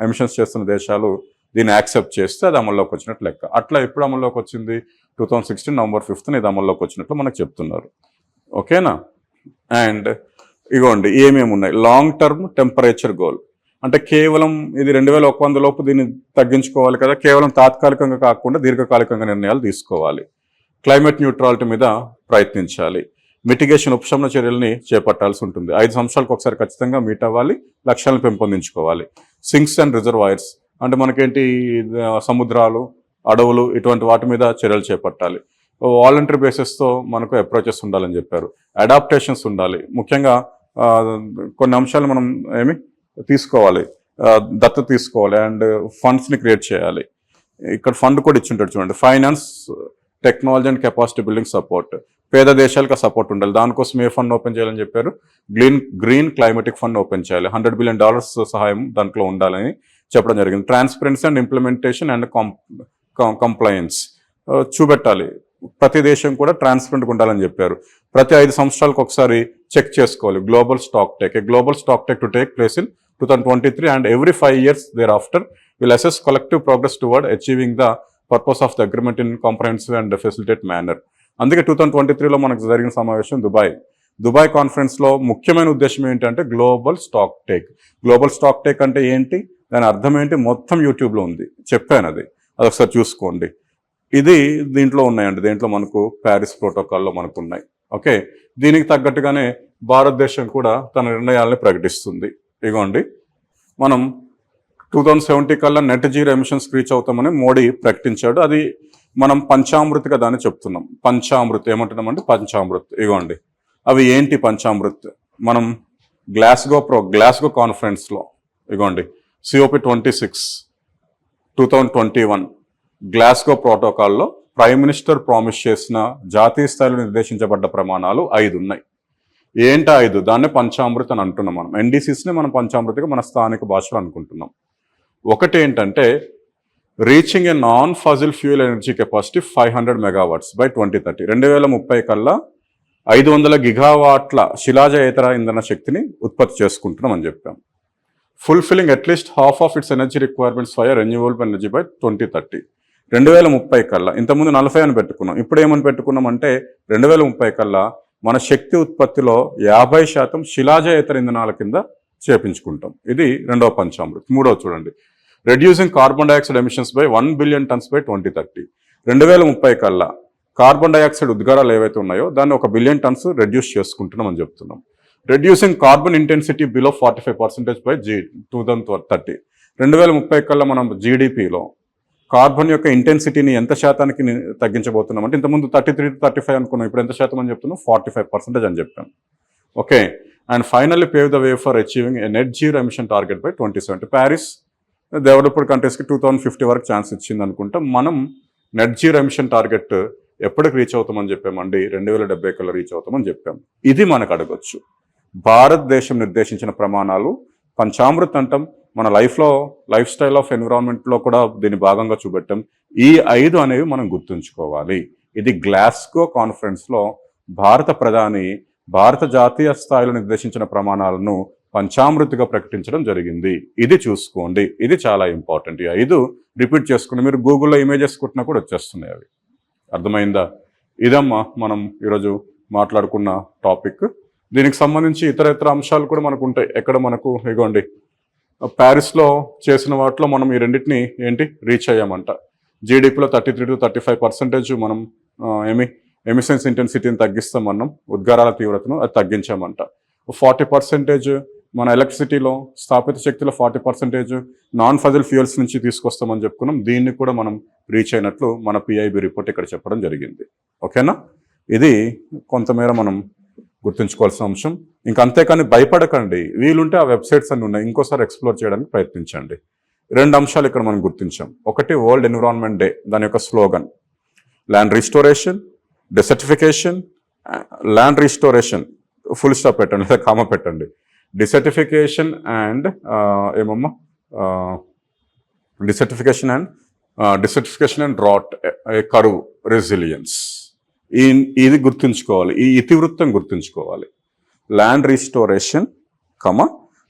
ఎమిషన్స్ చేస్తున్న దేశాలు దీన్ని యాక్సెప్ట్ చేస్తే అది అమల్లోకి వచ్చినట్టు లెక్క. అట్లా ఎప్పుడు అమల్లోకి వచ్చింది, 2016 November 5th ఇది అమల్లోకి వచ్చినట్లు మనకు చెప్తున్నారు. ఓకేనా? అండ్ ఇగోండి ఏమేమి ఉన్నాయి, లాంగ్ టర్మ్ టెంపరేచర్ గోల్, అంటే కేవలం ఇది 2100 లోపు దీన్ని తగ్గించుకోవాలి కదా, కేవలం తాత్కాలికంగా కాకుండా దీర్ఘకాలికంగా నిర్ణయాలు తీసుకోవాలి. క్లైమేట్ న్యూట్రాలిటీ మీద ప్రయత్నించాలి. మిటిగేషన్ ఉపశమన చర్యల్ని చేపట్టాల్సి ఉంటుంది. 5 సంవత్సరాలకు ఒకసారి ఖచ్చితంగా మీట్ అవ్వాలి, లక్ష్యాలను పెంపొందించుకోవాలి. సింక్స్ అండ్ రిజర్వాయర్స్, అంటే మనకేంటి సముద్రాలు, అడవులు, ఇటువంటి వాటి మీద చర్యలు చేపట్టాలి. వాలంటరీ బేసిస్తో మనకు అప్రోచెస్ ఉండాలని చెప్పారు. అడాప్టేషన్స్ ఉండాలి. ముఖ్యంగా కొన్ని అంశాలు మనం తీసుకోవాలి, దత్తత తీసుకోవాలి. అండ్ ఫండ్స్ని క్రియేట్ చేయాలి. ఇక్కడ ఫండ్ కూడా ఇచ్చింటాడు చూడండి, finance technology and capacity building support. పేద దేశాలకు సపోర్ట్ ఉండాలి. దానికోసం ఏ ఫండ్ ఓపెన్ చేయాలని చెప్పారు? గ్రీన్ క్లైమేటిక్ ఫండ్ ఓపెన్ చేయాలి. $100 బిలియన్ సహాయం దాంట్లో ఉండాలని చెప్పడం జరిగింది. Transparency and implementation and compliance చూపెట్టాలి. ప్రతి దేశం కూడా ట్రాన్స్పరెంట్గా ఉండాలని చెప్పారు. ప్రతి 5 సంవత్సరాలకు ఒకసారి చెక్ చేసుకోవాలి. Global stock take to take place in 2023 and every 5 years thereafter will assess collective progress toward achieving the purpose of the agreement in comprehensive and facilitate manner. అందుకే 2023లో మనకు జరిగిన సమావేశం దుబాయ్ కాన్ఫరెన్స్లో ముఖ్యమైన ఉద్దేశం ఏంటంటే గ్లోబల్ స్టాక్ టేక్ అంటే ఏంటి, దాని అర్థం ఏంటి, మొత్తం యూట్యూబ్లో ఉంది, చెప్పాను. అదొకసారి చూసుకోండి. ఇది దీంట్లో ఉన్నాయండి. దీంట్లో మనకు ప్యారిస్ ప్రోటోకాల్లో మనకు ఉన్నాయి. ఓకే, దీనికి తగ్గట్టుగానే భారతదేశం కూడా తన నిర్ణయాలను ప్రకటిస్తుంది. ఇగోండి, మనం 2070 కల్లా నెట్ జీరో ఎమిషన్స్ రీచ్ అవుతామని మోడీ ప్రకటించాడు. అది మనం పంచామృతిగా దాన్ని చెప్తున్నాం. పంచామృత్ ఏమంటున్నామంటే పంచామృత్. ఇగోండి, అవి ఏంటి పంచామృత్? మనం గ్లాస్గో కాన్ఫరెన్స్లో ఇగోండి COP26 2021 గ్లాస్గో ప్రోటోకాల్లో ప్రైమ్ మినిస్టర్ ప్రామిస్ చేసిన జాతీయ స్థాయిలో నిర్దేశించబడ్డ ప్రమాణాలు 5 ఉన్నాయి. ఏంటా 5? దాన్నే పంచామృత్ అని అంటున్నాం. మనం NDCSని మనం పంచామృతిగా మన స్థానిక భాషలో అనుకుంటున్నాం. ఒకటి ఏంటంటే reaching a non fossil fuel energy capacity 500 megawatts by 2030. 2030 కల్లా 500 గిగావాట్ల శిలాజయేతర ఇంధన శక్తిని ఉత్పత్తి చేసుకుంటున్నాం అని చెప్పాం. Fulfilling at least half of it's energy requirements for renewable energy by 2030. 2030 కల్లా, ఇంతకుముందు 40 అని పెట్టుకున్నాం, ఇప్పుడు ఏమని పెట్టుకున్నాం అంటే 2030 కల్లా మన శక్తి ఉత్పత్తిలో 50% శిలాజయేతర ఇంధనాల కింద చేపించుకుంటాం. ఇది రెండవ పంచామృత్. మూడవ చూడండి, reducing carbon dioxide emissions by 1 billion tons by 2030. 2030 కల్లా కార్బన్ డైఆక్సైడ్ ఉద్గారాలు ఏవైతే ఉన్నాయో దాన్ని 1 billion tons రెడ్యూస్ చేసుకుంటున్నాం అని చెప్తున్నాం. Reducing carbon intensity below 45% by 2030. 2030 కల్లా మనం జీడిపిలో కార్బన్ యొక్క ఇంటెన్సిటీని ఎంత శాతానికి తగ్గించబోతున్నాం అంటే ఇంతకుముందు 33-35 అనుకున్నాం, ఇప్పుడు ఎంత శాతం అని చెప్తున్నాం? 45% అని చెప్పాం. Okay, and finally pave the way for achieving a net zero emission target by 2070. ప్యారిస్ డెవలప్డ్ కంట్రీస్కి 2050 వరకు ఛాన్స్ ఇచ్చింది అనుకుంటాం. మనం నెట్ జీరో ఎమిషన్ టార్గెట్ ఎప్పటికి రీచ్ అవుతామని చెప్పామండి? 2070 కల్లా రీచ్ అవుతామని చెప్పాం. ఇది మనకు అడగొచ్చు. భారతదేశం నిర్దేశించిన ప్రమాణాలు పంచామృత్ అంటాం. మన లైఫ్ స్టైల్ ఆఫ్ ఎన్విరాన్మెంట్లో కూడా దీన్ని భాగంగా చూపెట్టాం. ఈ 5 అనేవి మనం గుర్తుంచుకోవాలి. ఇది గ్లాస్గో కాన్ఫరెన్స్లో భారత ప్రధాని భారత జాతీయ స్థాయిలో నిర్దేశించిన ప్రమాణాలను పంచామృతిగా ప్రకటించడం జరిగింది. ఇది చూసుకోండి, ఇది చాలా ఇంపార్టెంట్. ఈ 5 రిపీట్ చేసుకుని మీరు గూగుల్లో ఇమేజెస్ కొట్టినా కూడా వచ్చేస్తున్నాయి. అవి అర్థమైందా? ఇదమ్మా మనం ఈరోజు మాట్లాడుకున్న టాపిక్. దీనికి సంబంధించి ఇతర అంశాలు కూడా మనకు ఉంటాయి. ఎక్కడ మనకు ఇగోండి ప్యారిస్లో చేసిన వాటిలో మనం ఈ రెండింటిని రీచ్ అయ్యామంట. జీడిపిలో 33-35% మనం ఎమిషన్స్ ఇంటెన్సిటీని తగ్గిస్తామన్నాం. ఉద్గారాల తీవ్రతను అది తగ్గించామంట. 40% మన ఎలక్ట్రిసిటీలో స్థాపిత శక్తిలో 40% నాన్ ఫజిల్ ఫ్యూయల్స్ నుంచి తీసుకొస్తామని చెప్పుకున్నాం. దీన్ని కూడా మనం రీచ్ అయినట్లు మన PIB రిపోర్ట్ ఇక్కడ చెప్పడం జరిగింది. ఓకేనా? ఇది కొంతమేర మనం గుర్తుంచుకోవాల్సిన అంశం. ఇంకా అంతేకాని భయపడకండి, వీలుంటే ఆ వెబ్సైట్స్ అన్ని ఉన్నాయి, ఇంకోసారి ఎక్స్ప్లోర్ చేయడానికి ప్రయత్నించండి. 2 అంశాలు ఇక్కడ మనం గుర్తించాం. ఒకటి వరల్డ్ ఎన్విరాన్మెంట్ డే, దాని యొక్క slogan land restoration, desertification. Land restoration full stop పెట్టండి లేదా కామా పెట్టండి. Desertification and desertification and drought, కరువు, రెసిలియన్స్. ఇది గుర్తుంచుకోవాలి, ఈ ఇతివృత్తం గుర్తుంచుకోవాలి. Land restoration,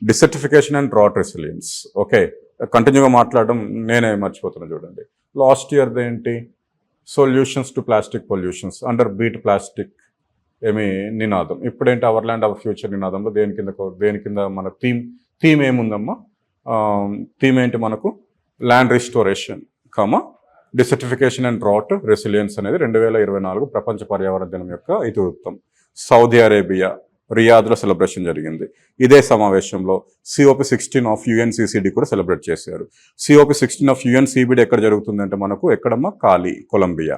desertification and drought resilience. Okay, కంటిన్యూగా మాట్లాడడం నేనే మర్చిపోతున్నా చూడండి. లాస్ట్ ఇయర్ ఏంటి? Solutions to plastic pollutions under beat plastic నినాదం. ఇప్పుడేంటి? అవర్ ల్యాండ్ అవర్ ఫ్యూచర్ నినాదంలో దేని కింద మన థీమ్ ఏముందమ్మా? థీమ్ ఏంటి మనకు? Land restoration, desertification and drought resilience అనేది 2024 ప్రపంచ పర్యావరణ దినం యొక్క ఇతివృత్తం. సౌదీ అరేబియా రియాద్లో సెలబ్రేషన్ జరిగింది. ఇదే సమావేశంలో COP16 ఆఫ్ UNCCD కూడా సెలబ్రేట్ చేశారు. COP16 ఆఫ్ UNCBD ఎక్కడ జరుగుతుందంటే మనకు ఎక్కడమ్మా? కాలి, కొలంబియా.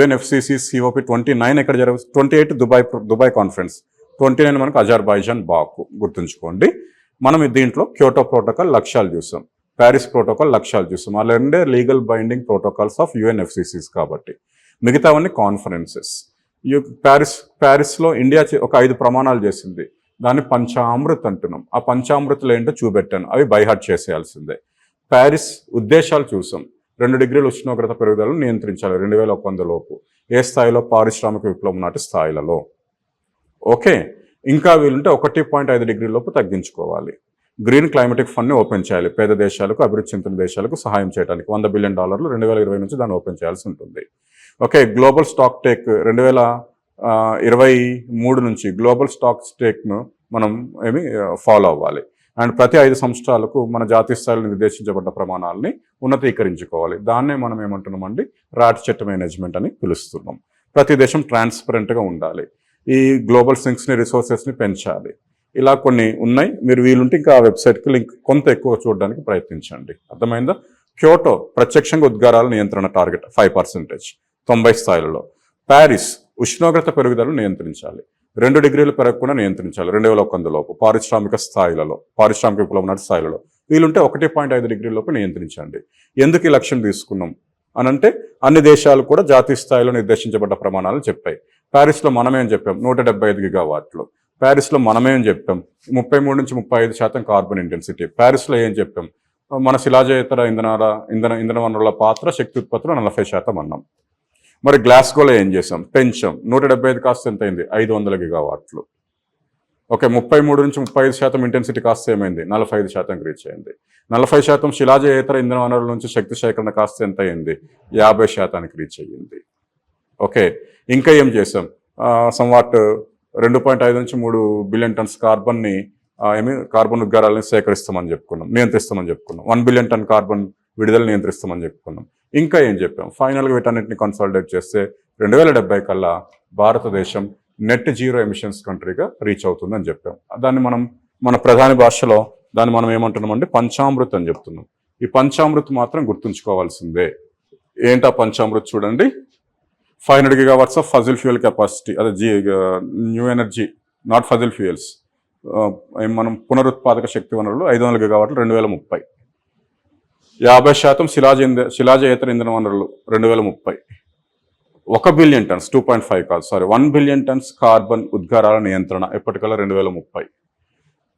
UNFCCC COP29 ఎక్కడ జరుగుతుంది? 28 దుబాయ్ కాన్ఫరెన్స్. 29 మనకు అజర్బైజాన్, బాకు. గుర్తుంచుకోండి. మనం దీంట్లో క్యోటో ప్రోటోకాల్ లక్ష్యాలు చూసాం. ప్యారిస్ ప్రోటోకాల్ లక్ష్యాలు చూస్తాం. ఆ రెండే లీగల్ బైండింగ్ ప్రోటోకాల్స్ ఆఫ్ యుఎన్ఎఫ్సిసిస్ కాబట్టి, మిగతావన్నీ కాన్ఫరెన్సెస్. ప్యారిస్లో ఇండియా ఒక 5 ప్రమాణాలు చేసింది. దాన్ని పంచామృత్ అంటున్నాం. ఆ పంచామృతులు ఏంటో చూపెట్టాను, అవి బైహార్ట్ చేసేయాల్సిందే. ప్యారిస్ ఉద్దేశాలు చూసాం. 2 డిగ్రీల ఉష్ణోగ్రత పెరుగుదలను నియంత్రించాలి 2100 లోపు. ఏ స్థాయిలో? పారిశ్రామిక విప్లవం నాటి స్థాయిలలో. ఓకే, ఇంకా వీలుంటే 1.5 డిగ్రీల లోపు తగ్గించుకోవాలి. గ్రీన్ క్లైమేటిక్ ఫండ్ని ఓపెన్ చేయాలి. పేద దేశాలకు, అభివృద్ధి చెందిన దేశాలకు సహాయం చేయడానికి $100 బిలియన్ 2020 నుంచి దాన్ని ఓపెన్ చేయాల్సి ఉంటుంది. ఓకే, గ్లోబల్ స్టాక్ టేక్ 2023 నుంచి గ్లోబల్ స్టాక్ టేక్ను మనం ఫాలో అవ్వాలి. అండ్ ప్రతి 5 సంవత్సరాలకు మన జాతీయ స్థాయిలో నిర్దేశించబడ్డ ప్రమాణాలని ఉన్నతీకరించుకోవాలి. దాన్నే మనం ఏమంటున్నామండి, రాట్ చెట్టు మేనేజ్మెంట్ అని పిలుస్తున్నాం. ప్రతి దేశం ట్రాన్స్పరెంట్గా ఉండాలి. ఈ గ్లోబల్ సింక్స్ని, రిసోర్సెస్ని పెంచాలి. ఇలా కొన్ని ఉన్నాయి. మీరు వీలుంటే ఇంకా ఆ వెబ్సైట్కి లింక్ కొంత ఎక్కువ చూడడానికి ప్రయత్నించండి. అర్థమైందా? క్యోటో ప్రత్యక్షంగా ఉద్గారాల నియంత్రణ టార్గెట్ 5%, 90 స్థాయిలలో. ప్యారిస్ ఉష్ణోగ్రత పెరుగుదలను నియంత్రించాలి. 2 డిగ్రీలు పెరగకుండా నియంత్రించాలి 2100 లోపు. పారిశ్రామిక స్థాయిలలో, పారిశ్రామిక విప్లవం నాటి స్థాయిలలో. వీలుంటే 1.5 డిగ్రీల లోపు నియంత్రించండి. ఎందుకు ఈ లక్ష్యం తీసుకున్నాం అనంటే, అన్ని దేశాలు కూడా జాతీయ స్థాయిలో నిర్దేశించబడ్డ ప్రమాణాలు చెప్పాయి. ప్యారిస్లో మనమేం చెప్పాం? 175 గిగావాట్లు. ప్యారిస్లో మనమేం చెప్పాం? 33 నుంచి 35% కార్బన్ ఇంటెన్సిటీ. ప్యారిస్లో ఏం చెప్పాం? మన శిలాజయేతర ఇంధన వనరుల పాత్ర శక్తి ఉత్పత్తిలో 40% అన్నాం. మరి గ్లాస్గోలో ఏం చేసాం? పెంచాం. 175 కాస్త ఎంత అయింది? 500 గిగావాట్లు. ఓకే, 33 నుంచి 35% ఇంటెన్సిటీ కాస్త ఏమైంది? 45% రీచ్ అయింది. 40% శిలాజయేతర ఇంధన వనరుల నుంచి శక్తి సేకరణ కాస్త ఎంత అయింది? 50% రీచ్ అయ్యింది. ఓకే, ఇంకా ఏం చేసాం? సంవాట్ 2.5 నుంచి 3 బిలియన్ టన్స్ కార్బన్ని కార్బన్ ఉద్గారాలను సేకరిస్తామని చెప్పుకున్నాం, నియంత్రిస్తామని చెప్పుకున్నాం. 1 బిలియన్ టన్ కార్బన్ విడుదల నియంత్రిస్తామని చెప్పుకున్నాం. ఇంకా ఏం చెప్పాం? ఫైనల్గా వీటన్నిటిని కన్సాలిడేట్ చేస్తే 2070 కల్లా భారతదేశం నెట్ జీరో ఎమిషన్స్ కంట్రీగా రీచ్ అవుతుందని చెప్పాం. దాన్ని మనం మన ప్రధాని భాషలో దాన్ని మనం ఏమంటున్నామంటే పంచామృత్ అని చెప్తున్నాం. ఈ పంచామృత్ మాత్రం గుర్తుంచుకోవాల్సిందే. ఏంటా పంచామృత్? చూడండి, 500 gigawatts of fossil fuel capacity, అదే new energy, not fossil fuels. మనం పునరుత్పాదక శక్తి వనరులు 500 గిగావాట్లు 2030. 50% శిలాజయేతర ఇంధన వనరులు 2030. 1 బిలియన్ టన్స్, 2.5 కాదు, సారీ, 1 బిలియన్ టన్స్ కార్బన్ ఉద్గారాల నియంత్రణ ఎప్పటికల్లా 2030.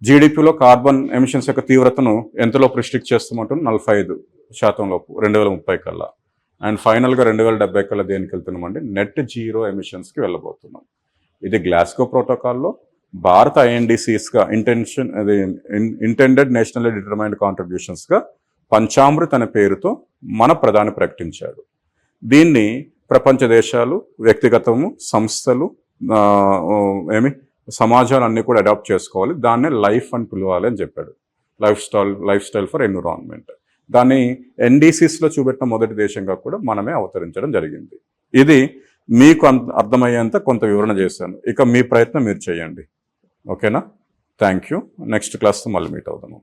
జీడిపిలో కార్బన్ ఎమిషన్స్ యొక్క తీవ్రతను ఎంతలోపు రిస్ట్రిక్ట్ చేస్తామంటున్నాం? 45% లోపు 2030 కల్లా. అండ్ ఫైనల్గా 2070 కల్లా దేనికి వెళ్తున్నామండి? నెట్ జీరో ఎమిషన్స్కి వెళ్ళబోతున్నాం. ఇది గ్లాస్గో ప్రోటోకాల్లో భారత ఐఎన్డిసిస్గా ఇంటెండెడ్ నేషనల్లీ డిటర్మైన్డ్ కాంట్రిబ్యూషన్స్గా పంచామృత్ అనే పేరుతో మన ప్రధాని ప్రకటించాడు. దీన్ని ప్రపంచ దేశాలు, వ్యక్తిగతము, సంస్థలు, సమాజాలు అన్నీ కూడా అడాప్ట్ చేసుకోవాలి. దాన్నే లైఫ్ అని పిలవాలి అని చెప్పాడు. Life style for environment. దాన్ని ఎన్డీసీస్లో చూపెట్టిన మొదటి దేశంగా కూడా మనమే అవతరించడం జరిగింది. ఇది మీకు అర్థమయ్యేంత కొంత వివరణ చేశాను. ఇక మీ ప్రయత్నం మీరు చేయండి. ఓకేనా? Thank you. నెక్స్ట్ క్లాస్తో మళ్ళీ మీట్ అవుదాము.